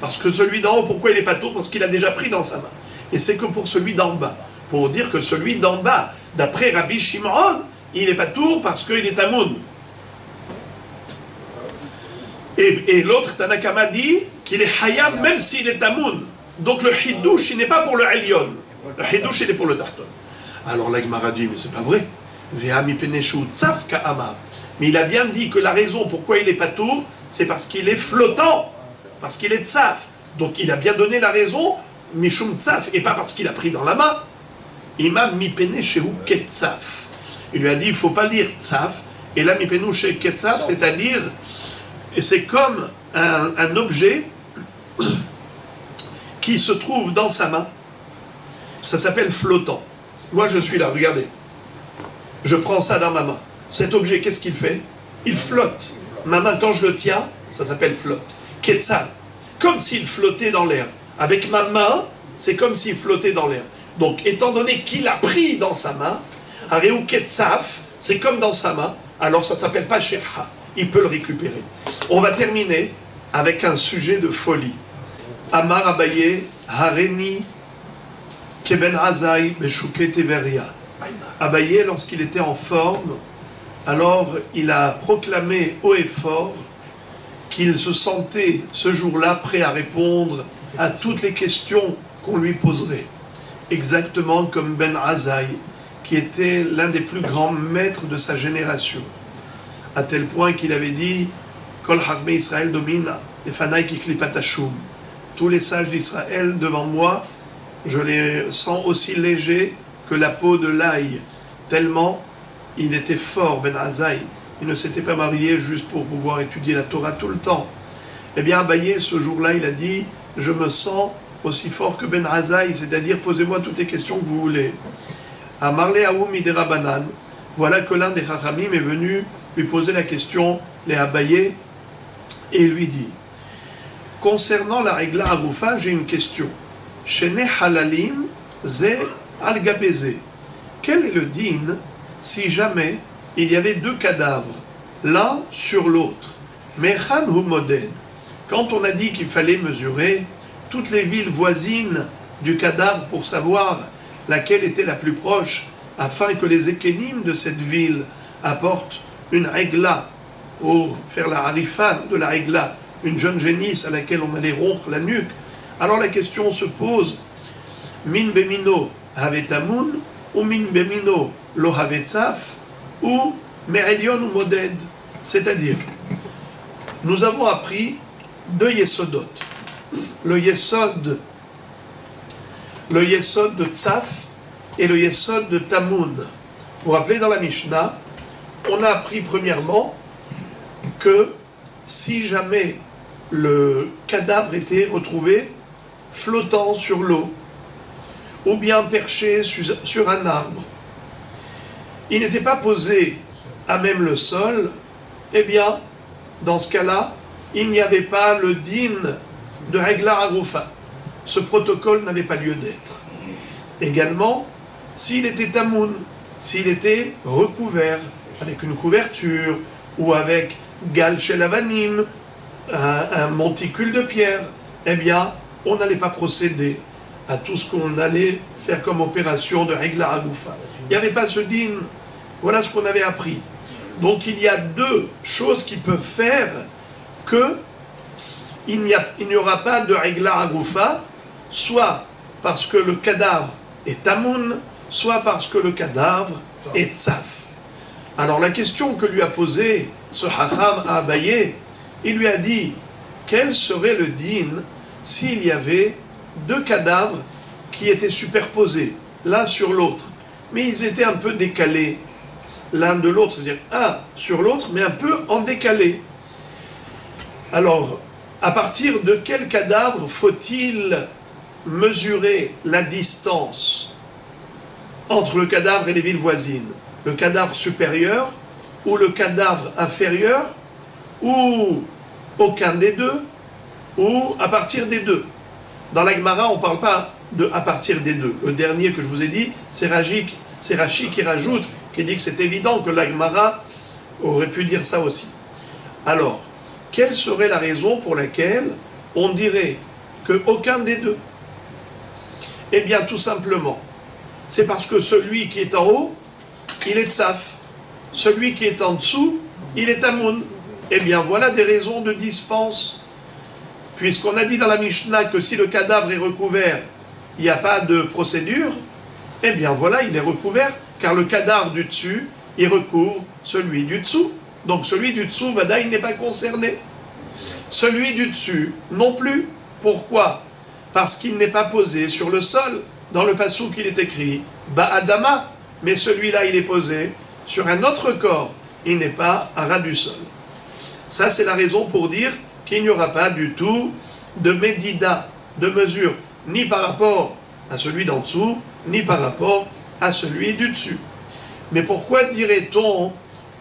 Parce que celui d'en haut, pourquoi il n'est pas tour? Parce qu'il a déjà pris dans sa main. Et c'est que pour celui d'en bas. Pour dire que celui d'en bas, d'après Rabbi Shimon, il n'est pas tour parce qu'il est Tamoun. Et l'autre, Tanakama, dit qu'il est Hayav même s'il est Tamoun. Donc le Hiddouch, il n'est pas pour le Elyon. Le Hiddouch, il est pour le Tahton. Alors la Gemara dit, mais c'est pas vrai. Mais il a bien dit que la raison pourquoi il n'est pas tour, c'est parce qu'il est flottant. Parce qu'il est tsaf. Donc il a bien donné la raison, Mishum tsaf, et pas parce qu'il a pris dans la main. Imam mipene shehu ketzaf. Il lui a dit, il ne faut pas lire tsaf. Et là, mipenu shehu ketzaf, c'est-à-dire, c'est comme un objet qui se trouve dans sa main. Ça s'appelle flottant. Moi, je suis là, regardez. je prends ça dans ma main. Cet objet, qu'est-ce qu'il fait? Il flotte. Ma main, quand je le tiens, ça s'appelle flotte. Ketzal, comme s'il flottait dans l'air. Avec ma main, c'est comme s'il flottait dans l'air. Donc, étant donné qu'il a pris dans sa main, Areu Ketzaf, c'est comme dans sa main, alors ça ne s'appelle pas Shekha. Il peut le récupérer. On va terminer avec un sujet de folie. Amar Abaye, Hareni, Keben Azai, Beshuke Teveria. Abaye, lorsqu'il était en forme, alors il a proclamé haut et fort qu'il se sentait ce jour-là prêt à répondre à toutes les questions qu'on lui poserait. Exactement comme Ben Azai, qui était l'un des plus grands maîtres de sa génération. À tel point qu'il avait dit « Kol Harmé Israël domine, et Fanaï ki klipatashum » tous les sages d'Israël devant moi, je les sens aussi légers que la peau de l'ail, tellement il était fort, Ben Azai. Il ne s'était pas marié juste pour pouvoir étudier la Torah tout le temps. Eh bien, Abaye, ce jour-là, il a dit « Je me sens aussi fort que Ben Azai, c'est-à-dire posez-moi toutes les questions que vous voulez. » À Marlé Aoum Idera Banan, voilà que l'un des Chachamim est venu lui poser la question, les Abaye, et lui dit concernant la régla Agoufa, j'ai une question. Shene halalim ze al-gabeze. Quel est le din si jamais il y avait deux cadavres, l'un sur l'autre? Mechan hu moded. Quand on a dit qu'il fallait mesurer toutes les villes voisines du cadavre pour savoir laquelle était la plus proche, afin que les ékénimes de cette ville apportent une régla pour faire la harifa de la régla, une jeune génisse à laquelle on allait rompre la nuque. Alors la question se pose, min bemino havetamun ou min bemino lo havetzaf ou merelion ou moded. C'est-à-dire, nous avons appris deux yesodot. Le yesod de tzaf et le yesod de tamun. Vous vous rappelez, dans la Mishnah, on a appris premièrement que si jamais le cadavre était retrouvé flottant sur l'eau, ou bien perché sur un arbre, il n'était pas posé à même le sol, eh bien, dans ce cas-là, il n'y avait pas le din de Regla Agoufa. Ce protocole n'avait pas lieu d'être. Également, s'il était tamoun, s'il était recouvert, avec une couverture, ou avec gal shelavanim, un monticule de pierre, eh bien, on n'allait pas procéder à tout ce qu'on allait faire comme opération de Regla Agoufa. Il n'y avait pas ce din. Voilà ce qu'on avait appris. Donc il y a deux choses qui peuvent faire que il n'y aura pas de Regla Agoufa, soit parce que le cadavre est tamoun, soit parce que le cadavre est tzaf. Alors la question que lui a posée ce Hacham à Abaye, il lui a dit, quel serait le din s'il y avait deux cadavres qui étaient superposés, l'un sur l'autre, mais ils étaient un peu décalés l'un de l'autre, c'est-à-dire un sur l'autre, mais un peu en décalé. Alors, à partir de quel cadavre faut-il mesurer la distance entre le cadavre et les villes voisines? Le cadavre supérieur ou le cadavre inférieur, ou aucun des deux, ou à partir des deux? Dans la Gemara, on ne parle pas de à partir des deux. Le dernier que je vous ai dit, c'est Rashi qui rajoute, qui dit que c'est évident que la Gemara aurait pu dire ça aussi. Alors, quelle serait la raison pour laquelle on dirait qu'aucun des deux? Eh bien, tout simplement, c'est parce que celui qui est en haut, il est tzaf. Celui qui est en dessous, il est tamoun. Eh bien, voilà des raisons de dispense. Puisqu'on a dit dans la Mishnah que si le cadavre est recouvert, il n'y a pas de procédure, eh bien voilà, il est recouvert, car le cadavre du dessus, il recouvre celui du dessous. Donc celui du dessous, Vada, il n'est pas concerné. Celui du dessus, non plus. Pourquoi? Parce qu'il n'est pas posé sur le sol. Dans le passouk, il est écrit Ba'adama, mais celui-là, il est posé sur un autre corps. Il n'est pas à ras du sol. Ça, c'est la raison pour dire qu'il n'y aura pas du tout de médida, de mesure, ni par rapport à celui d'en dessous, ni par rapport à celui du dessus. Mais pourquoi dirait-on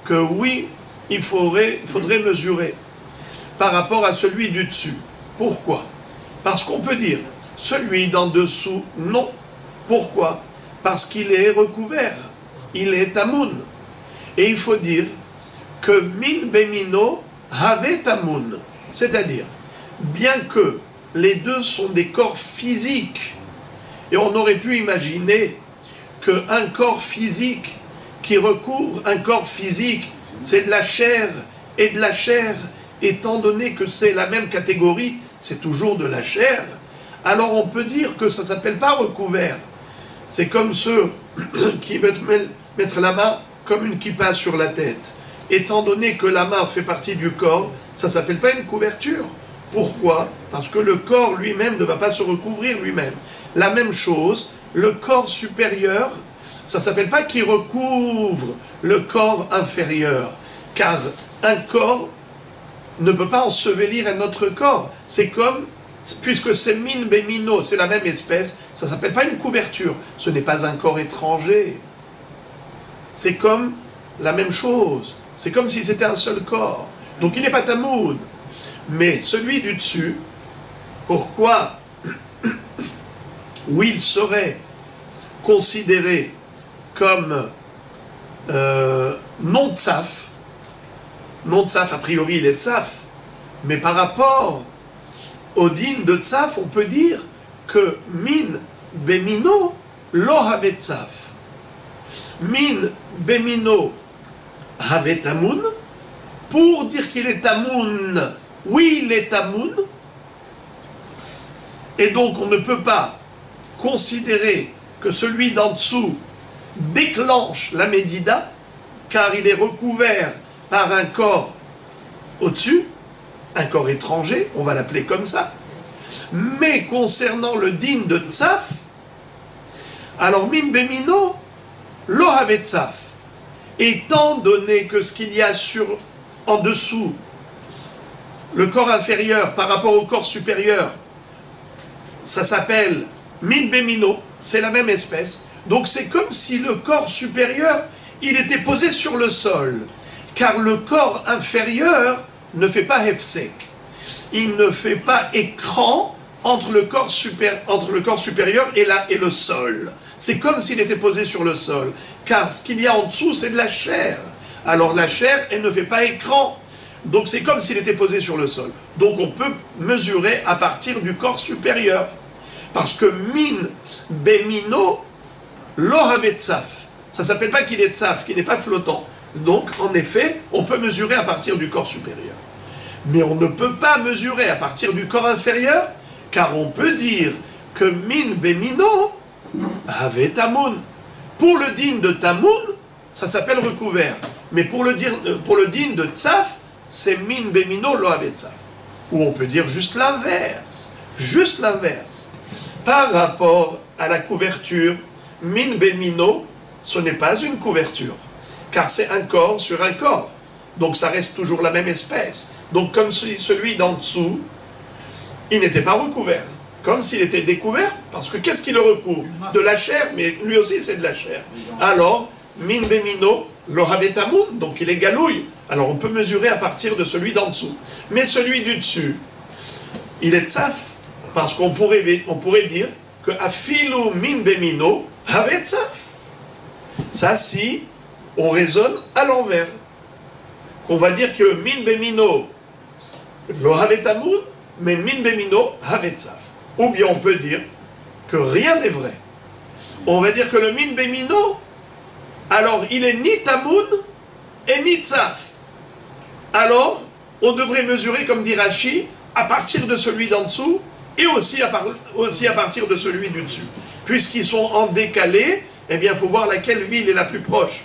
que oui, il faudrait mesurer par rapport à celui du dessus? Pourquoi? Parce qu'on peut dire, celui d'en dessous, non. Pourquoi? Parce qu'il est recouvert, il est tamoun. Et il faut dire que min bemino have tamoun. C'est-à-dire, bien que les deux sont des corps physiques, et on aurait pu imaginer qu'un corps physique qui recouvre un corps physique, c'est de la chair et de la chair, étant donné que c'est la même catégorie, c'est toujours de la chair, alors on peut dire que ça ne s'appelle pas recouvert. C'est comme ceux qui veulent mettre la main comme une kippa sur la tête. Étant donné que la main fait partie du corps, ça ne s'appelle pas une couverture. Pourquoi? Parce que le corps lui-même ne va pas se recouvrir lui-même. La même chose, le corps supérieur, ça ne s'appelle pas qu'il recouvre le corps inférieur. Car un corps ne peut pas ensevelir un autre corps. C'est comme, puisque c'est min bemino, c'est la même espèce, ça ne s'appelle pas une couverture. Ce n'est pas un corps étranger. C'est comme la même chose. C'est comme si c'était un seul corps. Donc il n'est pas tamoun. Mais celui du dessus, pourquoi oui, il serait considéré comme non tsaf. Non tsaf, a priori il est tsaf. Mais par rapport au din de tsaf, on peut dire que min bemino lo have tsaf. Min bemino have tamoun. Pour dire qu'il est tamoun, oui, il est tamoun. Et donc on ne peut pas considérer que celui d'en dessous déclenche la médida, car il est recouvert par un corps au-dessus, un corps étranger, on va l'appeler comme ça. Mais concernant le din de tsaf, alors min bemino lo have tsaf. Étant donné que ce qu'il y a en dessous, le corps inférieur par rapport au corps supérieur, ça s'appelle min bemino, c'est la même espèce. Donc c'est comme si le corps supérieur, il était posé sur le sol. Car le corps inférieur ne fait pas hefsek. Il ne fait pas écran entre le corps supérieur et le sol. C'est comme s'il était posé sur le sol. Car ce qu'il y a en dessous, c'est de la chair. Alors la chair, elle ne fait pas écran. Donc c'est comme s'il était posé sur le sol. Donc on peut mesurer à partir du corps supérieur. Parce que min bemino lo have tsaf. Ça ne s'appelle pas qu'il est tsaf, qu'il n'est pas flottant. Donc en effet, on peut mesurer à partir du corps supérieur. Mais on ne peut pas mesurer à partir du corps inférieur, car on peut dire que min bemino have tamoun. Pour le din de tamoun, ça s'appelle recouvert. Mais pour le din de tsaf, c'est min bemino lo have tsaf. Ou on peut dire juste l'inverse. Juste l'inverse. Par rapport à la couverture, min bemino, ce n'est pas une couverture. Car c'est un corps sur un corps. Donc ça reste toujours la même espèce. Donc comme celui d'en dessous, il n'était pas recouvert. Comme s'il était découvert, parce que qu'est-ce qui le recouvre? De la chair, mais lui aussi c'est de la chair. Alors, min bemino, lo have tamoun, donc il est galouille. Alors on peut mesurer à partir de celui d'en dessous. Mais celui du dessus, il est tsaf, parce qu'on pourrait dire que afilu min bemino have tsaf. Ça, si on raisonne à l'envers, qu'on va dire que min bemino lo have tamoun, mais min bemino have tsaf. Ou bien on peut dire que rien n'est vrai. On va dire que le min bemino, alors il est ni tamoun et ni tsaf. Alors, on devrait mesurer, comme dit Rashi, à partir de celui d'en dessous et aussi à partir de celui du dessus. Puisqu'ils sont en décalé, eh bien il faut voir laquelle ville est la plus proche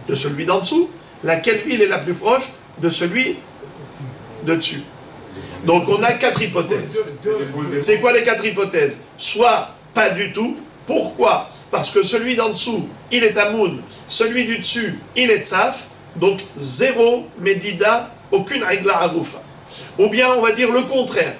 de celui d'en dessous, laquelle ville est la plus proche de celui de dessus. Donc on a 4 hypothèses. C'est quoi les 4 hypothèses? Soit pas du tout. Pourquoi? Parce que celui d'en dessous, il est tamoun, celui du dessus, il est tsaf, donc 0 médida, aucune régla agoufa. Ou bien on va dire le contraire,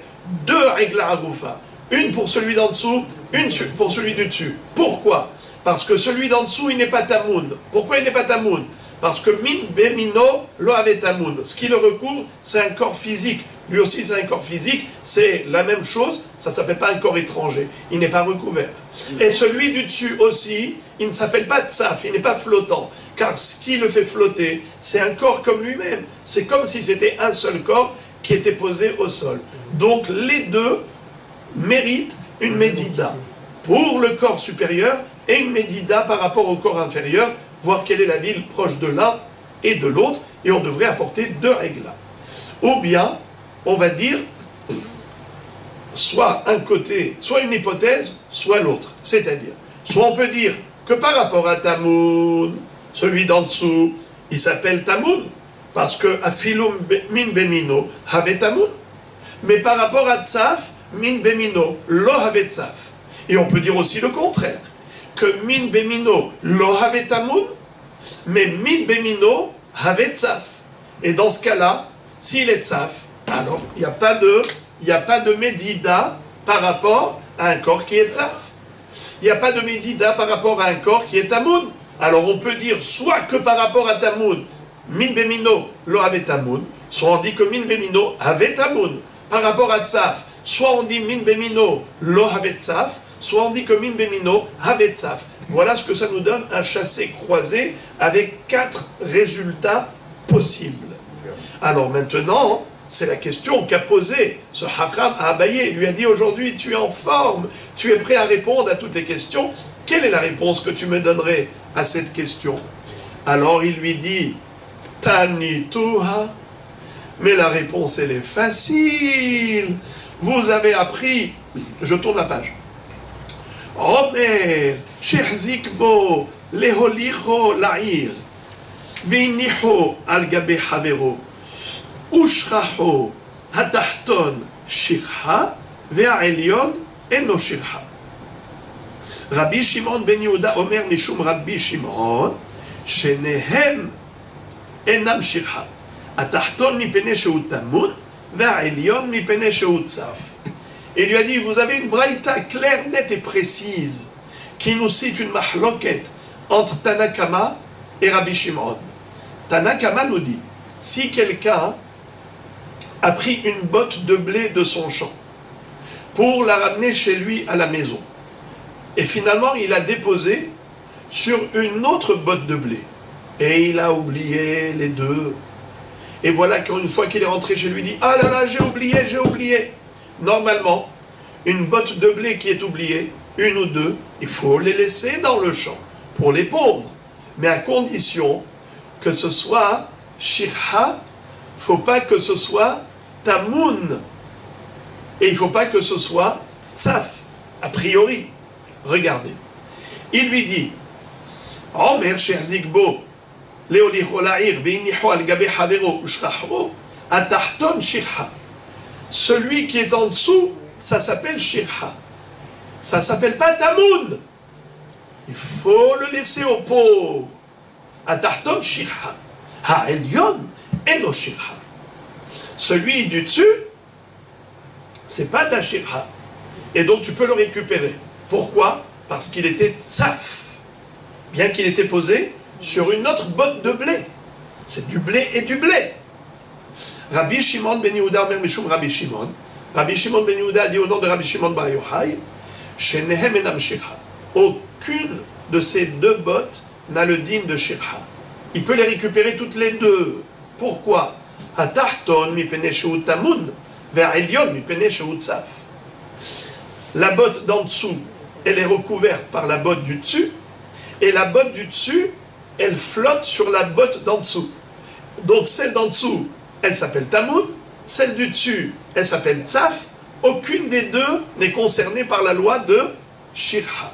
2 régla agoufa, une pour celui d'en dessous, une pour celui du dessus. Pourquoi? Parce que celui d'en dessous, il n'est pas tamoun. Pourquoi il n'est pas tamoun? Parce que min bemino lo avait tamoun. Ce qui le recouvre, c'est un corps physique. Lui aussi, c'est un corps physique. C'est la même chose. Ça ne s'appelle pas un corps étranger. Il n'est pas recouvert. Et celui du dessus aussi, il ne s'appelle pas tsaf. Il n'est pas flottant. Car ce qui le fait flotter, c'est un corps comme lui-même. C'est comme si c'était un seul corps qui était posé au sol. Donc les deux méritent une médida pour le corps supérieur et une médida par rapport au corps inférieur, voir quelle est la ville proche de l'un et de l'autre, et on devrait apporter deux règles là. Ou bien, on va dire, soit un côté, soit une hypothèse, soit l'autre. C'est-à-dire, soit on peut dire que par rapport à Tamoun, celui d'en dessous, il s'appelle Tamoun, parce que Afilum min bemino have Tamoun. Mais par rapport à Tsaf, min bemino lo have Tsaf. Et on peut dire aussi le contraire, que min bemino lo have Tamoun, mais min bemino have Tsaf. Et dans ce cas-là, s'il est Tsaf, alors il n'y a pas de médida par rapport à un corps qui est Tsaf. Il n'y a pas de médida par rapport à un corps qui est Tamoun. Alors on peut dire soit que par rapport à Tamoun, min bemino lo have Tamoun, soit on dit que min bemino have Tamoun. Par rapport à Tsaf, soit on dit min bemino lo have Tsaf, soit on dit que min bemino have Tsaf. Voilà ce que ça nous donne, un chassé croisé avec 4 résultats possibles. Alors maintenant, c'est la question qu'a posée ce Hacham à Abaye. Il lui a dit aujourd'hui, tu es en forme, tu es prêt à répondre à toutes les questions. Quelle est la réponse que tu me donnerais à cette question? Alors il lui dit, Tanituha. Mais la réponse, elle est facile. Vous avez appris, je tourne la page. Omer, Shehzikbo, Leholicho Laïr, Vinicho al-Gabe Havero, Ushraho, Hatahton, Shirha, Ve'aelion, Eno Shirha. Rabbi Shimon ben Yehuda Omer Mishum Rabbi Shimon, Shenehem Enam Shirha. Atahton mipene shehu tamoun, ve'aelion mipene shehu tsaf. Et il lui a dit, vous avez une braïta claire, nette et précise, qui nous cite une mahloket entre Tanakama et Rabbi Shimon. Tanakama nous dit, si quelqu'un a pris une botte de blé de son champ pour la ramener chez lui à la maison, et finalement il a déposé sur une autre botte de blé, et il a oublié les deux, et voilà qu'une fois qu'il est rentré chez lui, il dit « Ah là là, j'ai oublié !» Normalement, une botte de blé qui est oubliée, une ou deux, il faut les laisser dans le champ, pour les pauvres. Mais à condition que ce soit shirha, il ne faut pas que ce soit tamoun. Et il ne faut pas que ce soit tsaf, a priori. Regardez. Il lui dit « Omer sherzikbo » celui qui est en dessous, ça s'appelle shirha. Ça ne s'appelle pas tamoun. Il faut le laisser aux pauvres. Atahton shirha. Ha'elyon eno shirha. Celui du dessus, c'est pas ta shirha. Et donc tu peux le récupérer. Pourquoi? Parce qu'il était tsaf. Bien qu'il était posé sur une autre botte de blé. C'est du blé et du blé. Rabbi Shimon ben Yehuda Omer Mishum Rabbi Shimon. Rabbi Shimon ben Yehuda a dit au nom de Rabbi Shimon bar Yochai, Shenehem enam shirha. Aucune de ces deux bottes n'a le din de shirha. Il peut les récupérer toutes les deux. Pourquoi? Hatahton mipene shehu tamun, ve'aelion mipene shehu tsaf. La botte d'en dessous, elle est recouverte par la botte du dessus, et la botte du dessus, elle flotte sur la botte d'en dessous. Donc celle d'en dessous, elle s'appelle tamoun, celle du dessus, elle s'appelle tsaf. Aucune des deux n'est concernée par la loi de shirha.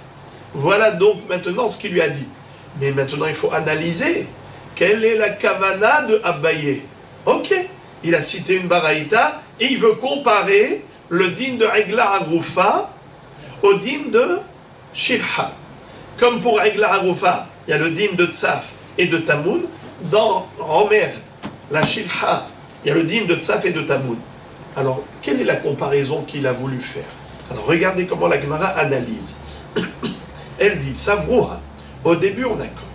Voilà donc maintenant ce qu'il lui a dit. Mais maintenant il faut analyser quelle est la kavana de Abaye. Ok, il a cité une baraïta et il veut comparer le din de Egla Agrufa au din de shirha. Comme pour Egla Agrufa, il y a le din de tsaf et de tamoun. Dans Omer, la shirha, il y a le din de tsaf et de tamoun. Alors, quelle est la comparaison qu'il a voulu faire? Alors, regardez comment la Gemara analyse. Elle dit, Savrouha, au début on a cru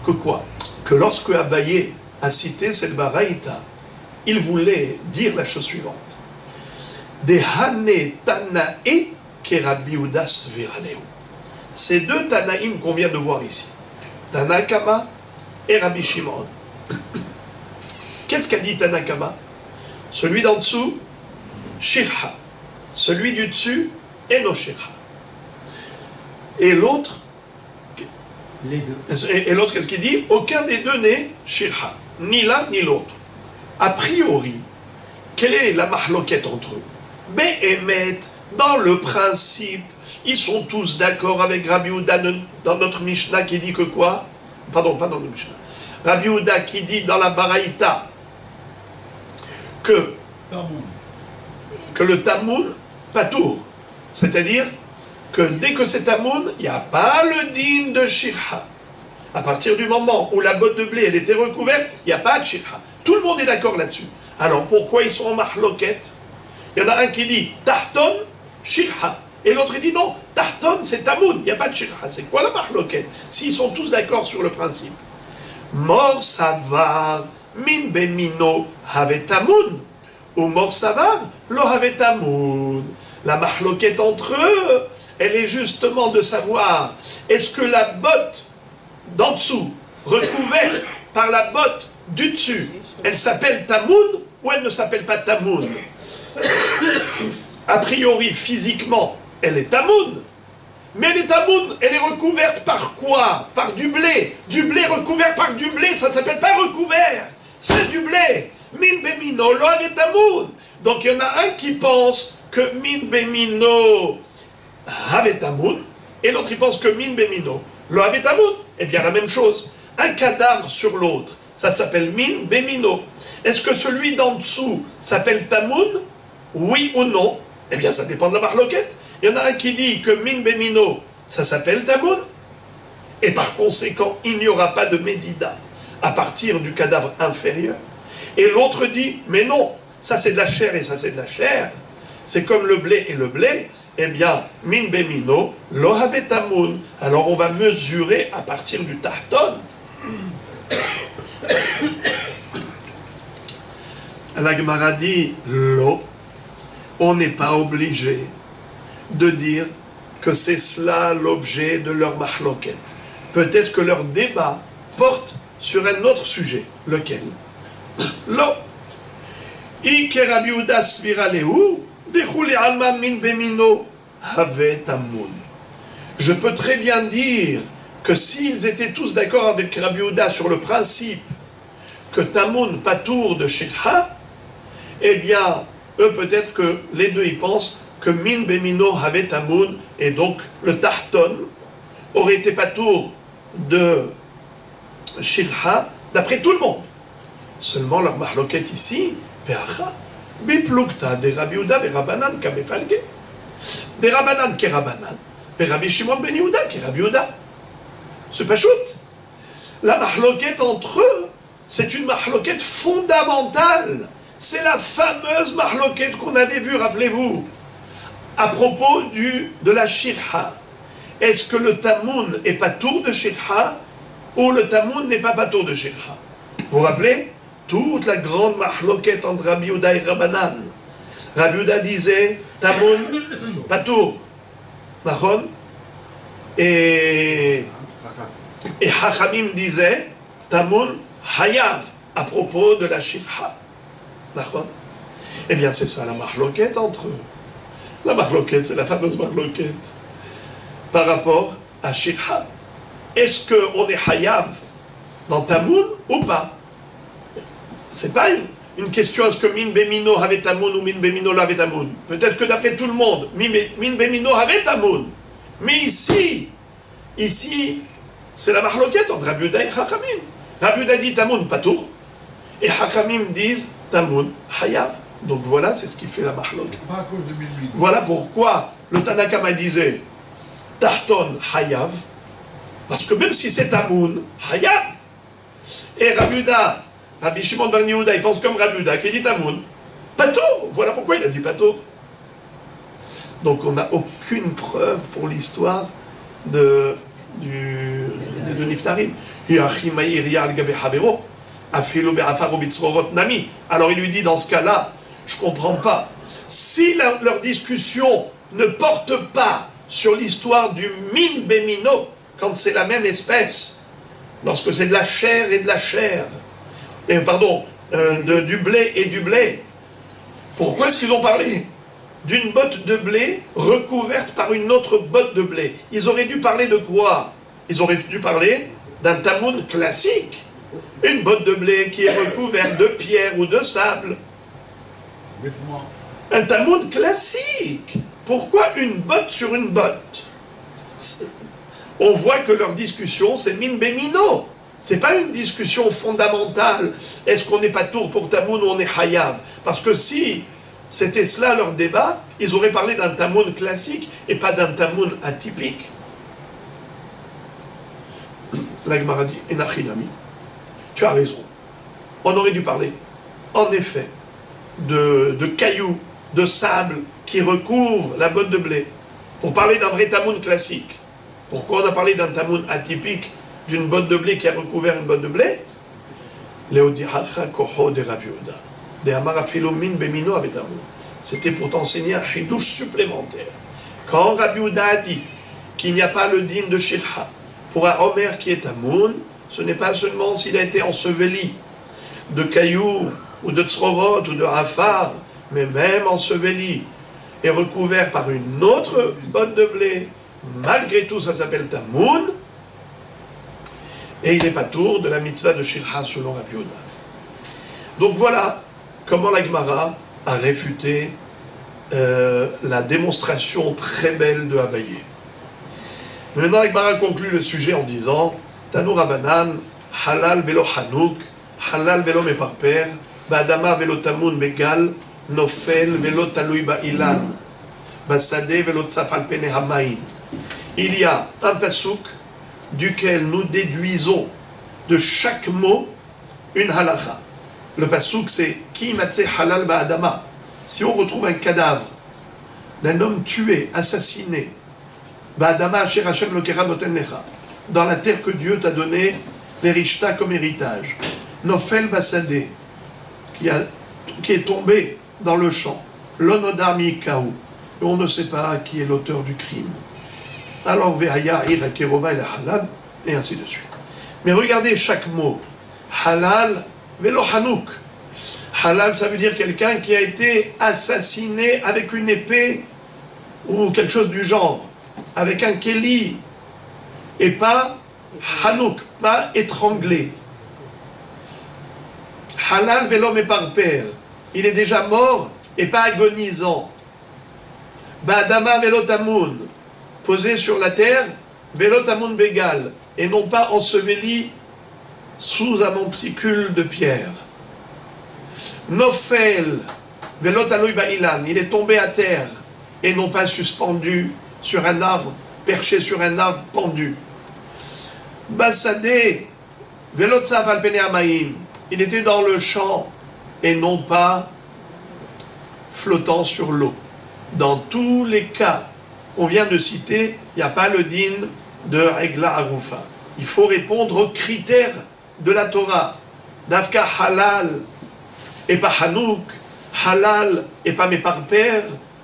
que quoi? Que lorsque Abaye a cité cette baraïta, il voulait dire la chose suivante. Dehane Tanae Kerabi Udas Viraleu. Ces deux Tanaïm qu'on vient de voir ici, Tanakama et Rabbi Shimon. Qu'est-ce qu'a dit Tanakama? Celui d'en dessous, Shirha. Celui du dessus, Eno Shirha. Et l'autre, Les deux. et l'autre, qu'est-ce qu'il dit? Aucun des deux n'est Shirha. Ni l'un ni l'autre. A priori, quelle est la mahloquette entre eux? Behemet, dans le principe, ils sont tous d'accord avec Rabbi Yehuda dans notre Mishnah qui dit que quoi? Pardon, pas dans le Mishnah. Rabbi Yehuda qui dit dans la Baraïta que le Tamoun, patour. C'est-à-dire que dès que c'est Tamoun, il n'y a pas le din de Shirha. À partir du moment où la botte de blé elle était recouverte, il n'y a pas de Shirha. Tout le monde est d'accord là-dessus. Alors pourquoi ils sont en mahloquette? Il y en a un qui dit Tahton, Shirha. Et l'autre il dit non, Tahton c'est Tamoun, il n'y a pas de Shirha. C'est quoi la mahloquette? S'ils sont tous d'accord sur le principe. Mor Savar, Min Bemino, Have Tamoun. Ou Mor Savar, Lo Have Tamoun. La mahloquette entre eux, elle est justement de savoir est-ce que la botte d'en dessous, recouverte par la botte du dessus, elle s'appelle Tamoun ou elle ne s'appelle pas Tamoun? A priori, physiquement, elle est Tamoun. Mais elle est Tamoun, elle est recouverte par quoi? Par du blé. Du blé recouvert par du blé, ça ne s'appelle pas recouvert. C'est du blé. Min Bemino, Lo Have Tamoun. Donc il y en a un qui pense que Min Bemino Have Tamoun, et l'autre il pense que Min Bemino Lo Have Tamoun. Eh bien la même chose. Un cadavre sur l'autre, ça s'appelle Min Bemino. Est-ce que celui d'en dessous s'appelle Tamoun? Oui ou non? Eh bien ça dépend de la marloquette. Il y en a un qui dit que Min Bemino, ça s'appelle Tamoun, et par conséquent il n'y aura pas de Médida à partir du cadavre inférieur. Et l'autre dit, mais non, ça c'est de la chair et ça c'est de la chair. C'est comme le blé et le blé. Eh bien, Min Bemino, Lo Have Tamoun. Alors on va mesurer à partir du Tahton. La Gemara dit, Lo, on n'est pas obligé de dire que c'est cela l'objet de leur mahloquette. Peut-être que leur débat porte sur un autre sujet. Lequel? Lo. Ike Rabbi Yehuda svira lehu, dechuli alma min bemino have tamoun. Je peux très bien dire que s'ils étaient tous d'accord avec Rabbi Yehuda sur le principe que tamoun patour de shirha, eh bien, eux peut-être que les deux ils pensent que min bemino have tamoun, et donc le tahton aurait été patour de shirha d'après tout le monde. Seulement leur mahloquette ici, Biplukta de Rabbi Yehuda ve Rabbanan kamefalge. Des Rabbanan qui Rabbanan, ve Rabbi Shimon ben Yehuda qui Rabbi Yehuda. C'est pas chouette. La mahloquette entre eux, c'est une mahloquette fondamentale. C'est la fameuse mahloquette qu'on avait vue, rappelez-vous, à propos de la shirha. Est-ce que le tamoun est patour de shirha ou le tamoun n'est pas patour de shirha? Vous vous rappelez? Toute la grande mahloquette entre Rabbi Yehuda et Rabbanan. Rabbi Yehuda disait Tamoun, patour. Nachon? Et Hachamim disait Tamoun, hayav, à propos de la shirha. Nachon? Eh bien, c'est ça la mahloquette entre eux. La mahloquette, c'est la fameuse mahloquette par rapport à shirha. Est-ce qu'on est hayav dans Tamoun ou pas? C'est pas une question est-ce que Min Bemino have Tamoun ou Min Bemino l'avait Tamoun. Peut-être que d'après tout le monde, Min Bemino avait Tamoun. Mais ici, c'est la mahloquette entre Rabbi Yehuda et Hachamim. Rabbi Yehuda dit Tamoun patour, et Hachamim disent Tamoun hayav. Donc voilà, c'est ce qui fait la mahloquette. Pas à cause de Bilbil. Voilà pourquoi le Tanakama disait Tahton hayav, parce que même si c'est Tamoun hayav, et Rabbi Yehuda, Rabbi Shimon ben Yehuda, il pense comme Rabbi Yehuda qui dit Tamoun. Patour. Voilà pourquoi il a dit Patour. Donc on n'a aucune preuve pour l'histoire des deux Niftarim. Alors il lui dit, dans ce cas-là, je ne comprends pas. Si leur discussion ne porte pas sur l'histoire du min bémino, quand c'est la même espèce, lorsque c'est de la chair et de la chair, du blé et du blé, pourquoi est-ce qu'ils ont parlé d'une botte de blé recouverte par une autre botte de blé? Ils auraient dû parler de quoi? Ils auraient dû parler d'un tamoun classique. Une botte de blé qui est recouverte de pierre ou de sable. Un tamoun classique. Pourquoi une botte sur une botte? On voit que leur discussion, c'est min bémino. C'est pas une discussion fondamentale. Est-ce qu'on n'est pas tour pour tamoun ou on est hayab? Parce que si c'était cela leur débat, ils auraient parlé d'un tamoun classique et pas d'un tamoun atypique. La Gemara dit, Enachinami, tu as raison. On aurait dû parler, en effet, de cailloux, de sable qui recouvrent la botte de blé, pour parler d'un vrai tamoun classique. Pourquoi on a parlé d'un tamoun atypique, d'une botte de blé qui a recouvert une botte de blé? C'était pour t'enseigner un chidouche supplémentaire. Quand Rabbi Yehuda a dit qu'il n'y a pas le din de Shirha pour un Homer qui est tamoun, ce n'est pas seulement s'il a été enseveli de cailloux ou de tzrorot ou de hafar, mais même enseveli et recouvert par une autre botte de blé. Malgré tout, ça s'appelle tamoun, et il n'est pas tour de la mitzvah de Shirha selon Rabbi Yehuda. Donc voilà comment la Gemara a réfuté la démonstration très belle de Abaye. Maintenant, la Gemara conclut le sujet en disant Tanu Rabanan, halal velo hanouk, halal velo meparper, ba'adama velo tamoun begal, nofel velo talui ba'ilan, basade velo tsaf al pene hamaïn. Il y a un pasouk duquel nous déduisons de chaque mot une halacha. Le pasouk c'est Ki matse halal ba'adama. Si on retrouve un cadavre d'un homme tué, assassiné, ba'adama asher Hashem lokera noten lecha, dans la terre que Dieu t'a donné, les rishta comme héritage, nofel basade, qui est tombé dans le champ, l'onodar mi'ikaou, et on ne sait pas qui est l'auteur du crime. Alors, Vehaya, Ira, Kerova et la halal, et ainsi de suite. Mais regardez chaque mot. Halal, velo hanouk. Halal, ça veut dire quelqu'un qui a été assassiné avec une épée ou quelque chose du genre, avec un keli, et pas hanouk, pas étranglé. Halal, velo meparper. Il est déjà mort et pas agonisant. Ba'adama, velo tamoun. Posé sur la terre, velotamoun bégal, et non pas enseveli sous un monticule de pierre. Nofel, velotaloui ba'ilan, il est tombé à terre, et non pas suspendu sur un arbre, perché sur un arbre pendu. Bassadé, velotsav al pene amaim, il était dans le champ, et non pas flottant sur l'eau. Dans tous les cas qu'on vient de citer, il n'y a pas le din de Regla Arufa. Il faut répondre aux critères de la Torah. Davka halal et pas hanouk, halal et pas meparper,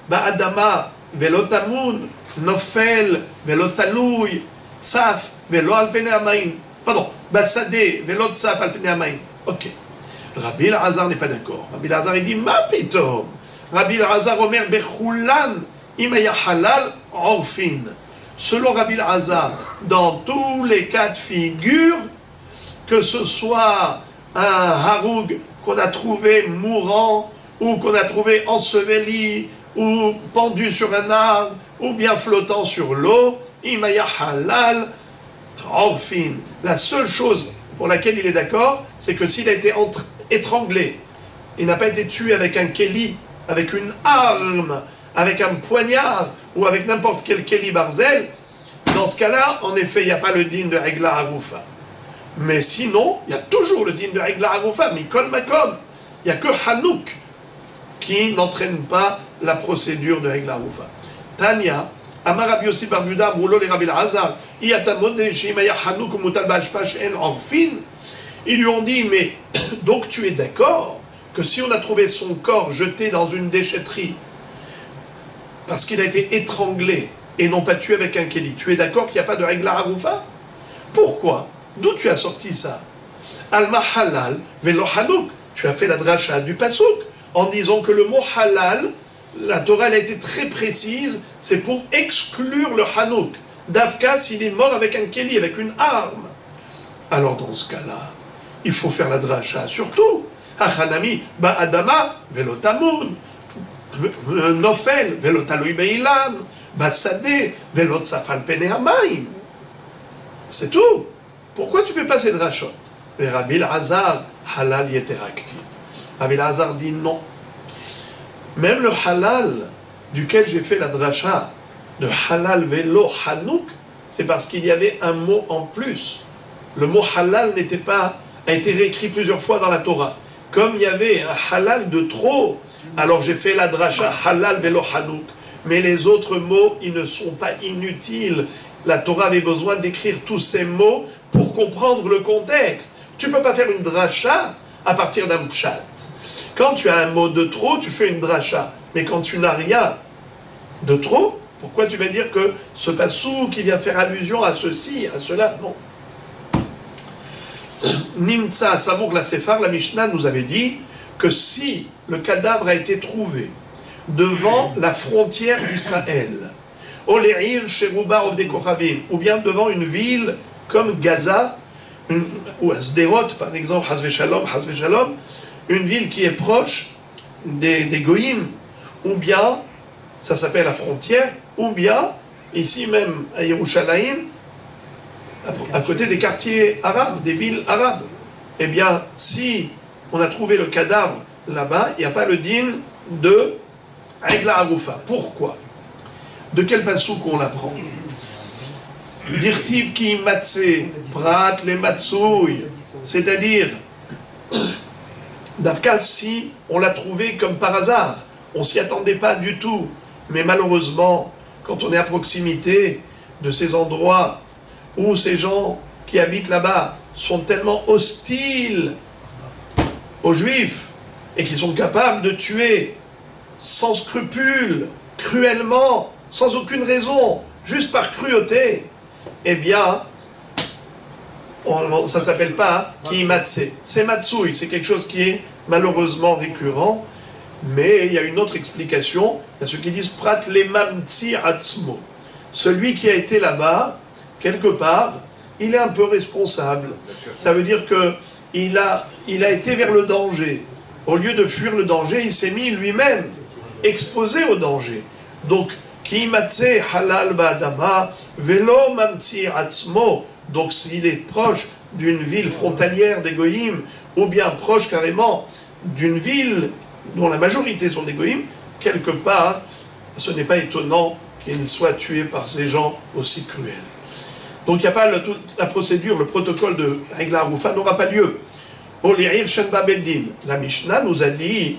ba'adama velotamoun, nofel velotaloui, tsaf velo alpene amain. Pardon, basade velotsaf alpene amain. Ok. Rabbi Elazar n'est pas d'accord. Rabbi Elazar il dit ma pitom. Rabbi Elazar omer bechulan. Imaya halal orfin. Selon Rabbi Elazar, dans tous les cas de figure, que ce soit un haroug qu'on a trouvé mourant, ou qu'on a trouvé enseveli, ou pendu sur un arbre, ou bien flottant sur l'eau, imaya halal orfin. La seule chose pour laquelle il est d'accord, c'est que s'il a été étranglé, il n'a pas été tué avec un keli, avec une arme, avec un poignard ou avec n'importe quel keli barzel, dans ce cas-là, en effet, il n'y a pas le din de Regla Arufa. Mais sinon, il y a toujours le din de Regla Arufa, Mikol Makom. Il n'y a que Hanouk qui n'entraîne pas la procédure de Regla Arufa. Tania, Amar Rabbi Yossi bar Yehuda, Moulo le Rabbi Elazar, Iatamode, Shimaya Hanouk, Mutal Bashpash, En Orfin. Ils lui ont dit, mais donc tu es d'accord que si on a trouvé son corps jeté dans une déchetterie, parce qu'il a été étranglé et non pas tué avec un kéli, tu es d'accord qu'il n'y a pas de règle à Haroufa? Pourquoi? D'où tu as sorti ça? Alma halal velo hanouk. Tu as fait la dracha du pasouk en disant que le mot halal, la Torah elle a été très précise, c'est pour exclure le hanouk. Davka s'il est mort avec un kéli, avec une arme. Alors dans ce cas-là, il faut faire la dracha surtout. Hachanami ba adama velo tamun. Nofel velo talui beilan. Basade velo tsafan pene hamayim. C'est tout. Pourquoi tu fais pas ces drachot? Mais Rabbi Elazar, halal yeteraktiv. Rabbi Elazar dit non. Même le halal duquel j'ai fait la dracha, de halal velo hanouk, c'est parce qu'il y avait un mot en plus. Le mot halal a été réécrit plusieurs fois dans la Torah. Comme il y avait un halal de trop, alors j'ai fait la dracha halal velo hanouk. Mais les autres mots, ils ne sont pas inutiles. La Torah avait besoin d'écrire tous ces mots pour comprendre le contexte. Tu ne peux pas faire une dracha à partir d'un pshat. Quand tu as un mot de trop, tu fais une dracha. Mais quand tu n'as rien de trop, pourquoi tu vas dire que ce passou qui vient faire allusion à ceci, à cela? Non. Nimtsa, Samour la Sephar, la Mishnah nous avait dit que si le cadavre a été trouvé devant la frontière d'Israël, ou bien devant une ville comme Gaza, ou à Sderot par exemple, Hasve Shalom, une ville qui est proche des Goïm, ou bien, ça s'appelle la frontière, ou bien, ici même à Yerushalayim, à côté des quartiers arabes, des villes arabes. Eh bien, si on a trouvé le cadavre là-bas, il n'y a pas le din de Aigla Haroufa. Pourquoi? De quel pasouk on l'apprend? Dirtiv ki matse, prat le matsouy. C'est-à-dire, Davka, si on l'a trouvé comme par hasard, on s'y attendait pas du tout. Mais malheureusement, quand on est à proximité de ces endroits où ces gens qui habitent là-bas sont tellement hostiles aux Juifs et qui sont capables de tuer sans scrupule, cruellement, sans aucune raison, juste par cruauté, eh bien, ça ne s'appelle pas kimatse. C'est matsui, c'est quelque chose qui est malheureusement récurrent, mais il y a une autre explication. Il y a ceux qui disent prat le mamtsi atzmo. Celui qui a été là-bas, quelque part, il est un peu responsable. Ça veut dire qu'il a été vers le danger. Au lieu de fuir le danger, il s'est mis lui-même exposé au danger. Donc, ki matse halal ba'adama velo mamtsi atzmo. Donc, s'il est proche d'une ville frontalière des Goïm, ou bien proche carrément d'une ville dont la majorité sont des Goïm, quelque part, ce n'est pas étonnant qu'il soit tué par ces gens aussi cruels. Donc, il n'y a pas la procédure, le protocole de Aigla Haroufa n'aura pas lieu. La Mishnah nous a dit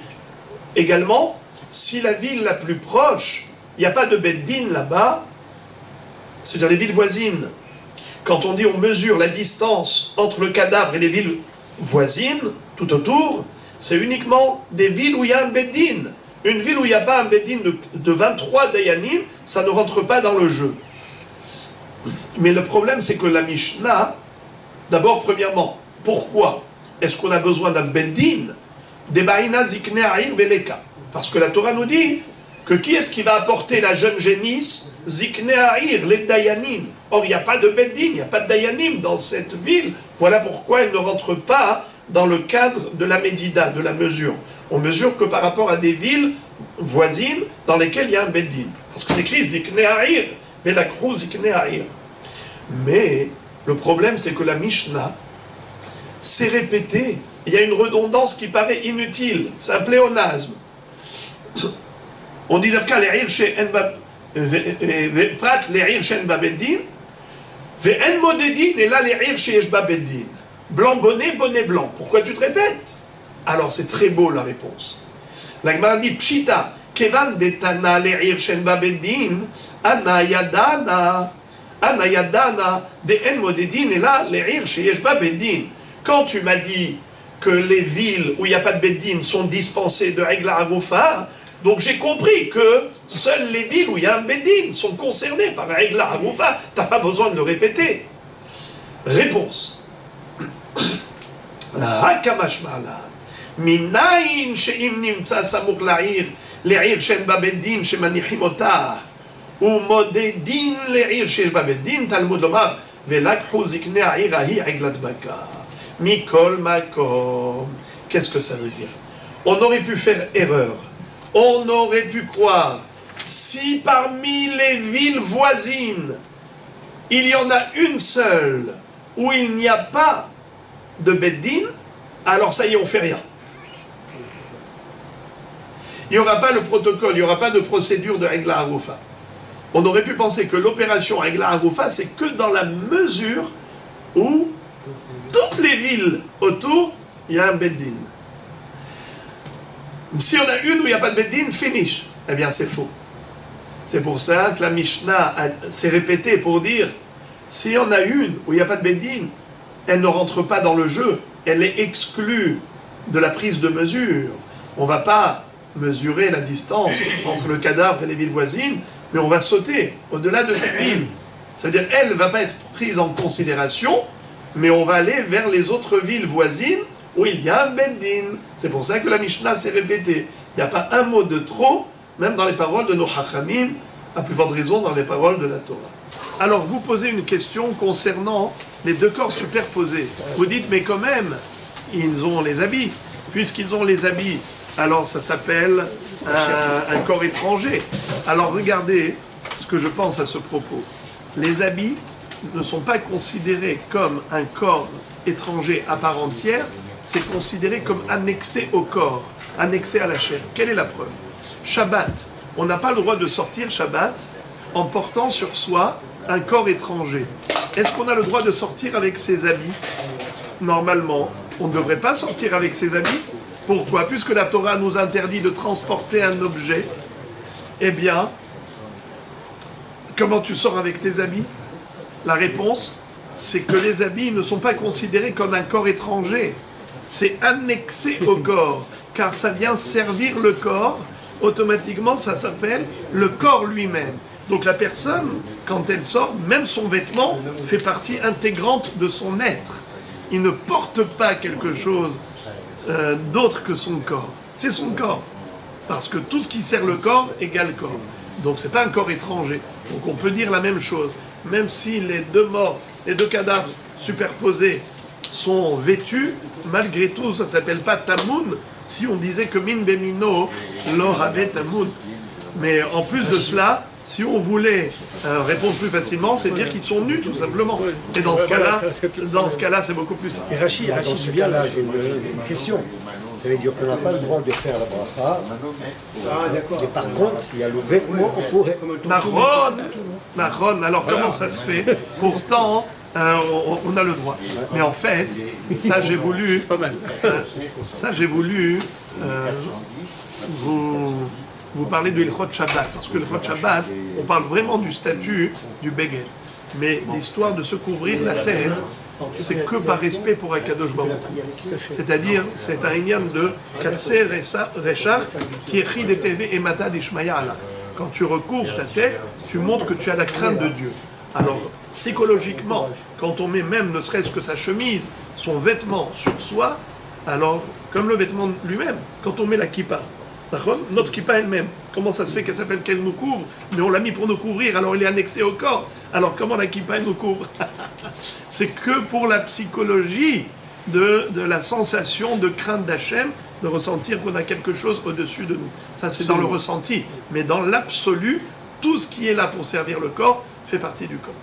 également, si la ville la plus proche, il n'y a pas de Beddin là-bas, c'est dans les villes voisines. Quand on dit on mesure la distance entre le cadavre et les villes voisines, tout autour, c'est uniquement des villes où il y a un Beddin. Une ville où il n'y a pas un Beddin de 23 Dayanim, ça ne rentre pas dans le jeu. Mais le problème, c'est que la Mishnah, d'abord, premièrement, pourquoi est-ce qu'on a besoin d'un Beddin? Debaïna zikne ha'ir veleka. Parce que la Torah nous dit que qui est-ce qui va apporter la jeune génisse? Zikne ha'ir, les Dayanim. Or, il n'y a pas de Beddin, il n'y a pas de Dayanim dans cette ville. Voilà pourquoi elle ne rentre pas dans le cadre de la Médida, de la mesure. On mesure que par rapport à des villes voisines dans lesquelles il y a un Beddin. Parce que c'est écrit Zikne ha'ir, Belakrou zikne ha'ir. Mais le problème, c'est que la Mishnah s'est répétée. Il y a une redondance qui paraît inutile. C'est un pléonasme. On dit d'Afka les chez Prat les chez Babeddin, ve'en modedin et là les chez Babeddin. Blanc bonnet, bonnet blanc. Pourquoi tu te répètes? Alors c'est très beau la réponse. La Gemara dit Pshita, Kevan detana le'ir shen ba bedin, ana yadana de en modedin, et là, le'ir sheyesh ba bedin. Quand tu m'as dit que les villes où il n'y a pas de beddin sont dispensées de Egla Harufa, donc j'ai compris que seules les villes où il y a un beddin sont concernées par Egla Harufa. Tu n'as pas besoin de le répéter. Réponse. Hakamash ma'alat. Minayin she'im nimtza samuch la'ir shen ba beddin shemanichim otah. Ou modedin le'ir she'esh ba beddin, Talmud lomar, ve'lakhu ziknei ha'ir ahi Eglat baka. Mikol makom. Qu'est-ce que ça veut dire? On aurait pu faire erreur. On aurait pu croire, si parmi les villes voisines, il y en a une seule où il n'y a pas de beddin, alors ça y est, on fait rien. Il n'y aura pas le protocole, il n'y aura pas de procédure de Egla Harufa. On aurait pu penser que l'opération Egla Harufa, c'est que dans la mesure où toutes les villes autour, il y a un beddin. Si on a une où il n'y a pas de beddin, finish. Eh bien, c'est faux. C'est pour ça que la Mishnah s'est répétée pour dire, si on a une où il n'y a pas de beddin, elle ne rentre pas dans le jeu, elle est exclue de la prise de mesure. On ne va pas mesurer la distance entre le cadavre et les villes voisines, mais on va sauter au-delà de cette ville. C'est-à-dire, elle ne va pas être prise en considération, mais on va aller vers les autres villes voisines où il y a un beddin. C'est pour ça que la Mishnah s'est répétée. Il n'y a pas un mot de trop, même dans les paroles de nos Chachamim, à plus forte raison dans les paroles de la Torah. Alors, vous posez une question concernant les deux corps superposés. Vous dites, mais quand même, ils ont les habits. Puisqu'ils ont les habits, alors ça s'appelle un corps étranger. Alors, regardez ce que je pense à ce propos. Les habits ne sont pas considérés comme un corps étranger à part entière, c'est considéré comme annexé au corps, annexé à la chair. Quelle est la preuve? Shabbat, on n'a pas le droit de sortir Shabbat en portant sur soi un corps étranger. Est-ce qu'on a le droit de sortir avec ses habits? Normalement, on ne devrait pas sortir avec ses habits. Pourquoi? Puisque la Torah nous interdit de transporter un objet. Eh bien, comment tu sors avec tes habits? La réponse, c'est que les habits ne sont pas considérés comme un corps étranger. C'est annexé au corps, car ça vient servir le corps. Automatiquement, ça s'appelle le corps lui-même. Donc la personne, quand elle sort, même son vêtement fait partie intégrante de son être. Il ne porte pas quelque chose d'autre que son corps. C'est son corps. Parce que tout ce qui sert le corps égale corps. Donc c'est pas un corps étranger. Donc on peut dire la même chose. Même si les deux morts, les deux cadavres superposés sont vêtus, malgré tout, ça ne s'appelle pas tamoun, si on disait que min bemino lo have tamoun. Mais en plus de cela, si on voulait répondre plus facilement, c'est dire qu'ils sont nus, tout simplement. Et dans ce cas-là, c'est beaucoup plus simple. Et Rachid, c'est bien là, j'ai une question. Ça veut dire qu'on n'a pas le droit de faire la bracha. Et par contre, s'il y a le vêtement, on pourrait. Nahon, alors comment ça se fait? Pourtant, on a le droit. Mais en fait, ça j'ai voulu. C'est pas mal. Ça j'ai voulu vous parler de l'Ilchot Shabbat. Parce que l'Ilchot Shabbat, on parle vraiment du statut du Beged. Mais l'histoire de se couvrir la tête, c'est que par respect pour Akadosh Baruch Hu. C'est-à-dire, c'est un ignan de Kasser Rechar qui écrit des TV et Mata d'Ishmaïa Allah. Quand tu recouvres ta tête, tu montres que tu as la crainte de Dieu. Alors, psychologiquement, quand on met même, ne serait-ce que sa chemise, son vêtement sur soi, alors, comme le vêtement lui-même, quand on met la kippa, notre kippa elle-même, comment ça se fait qu'elle s'appelle qu'elle nous couvre? Mais on l'a mis pour nous couvrir, alors il est annexé au corps. Alors comment la kippa elle nous couvre? C'est que pour la psychologie de la sensation de crainte d'Hachem, de ressentir qu'on a quelque chose au-dessus de nous. Ça c'est dans le ressenti. Mais dans l'absolu, tout ce qui est là pour servir le corps fait partie du corps.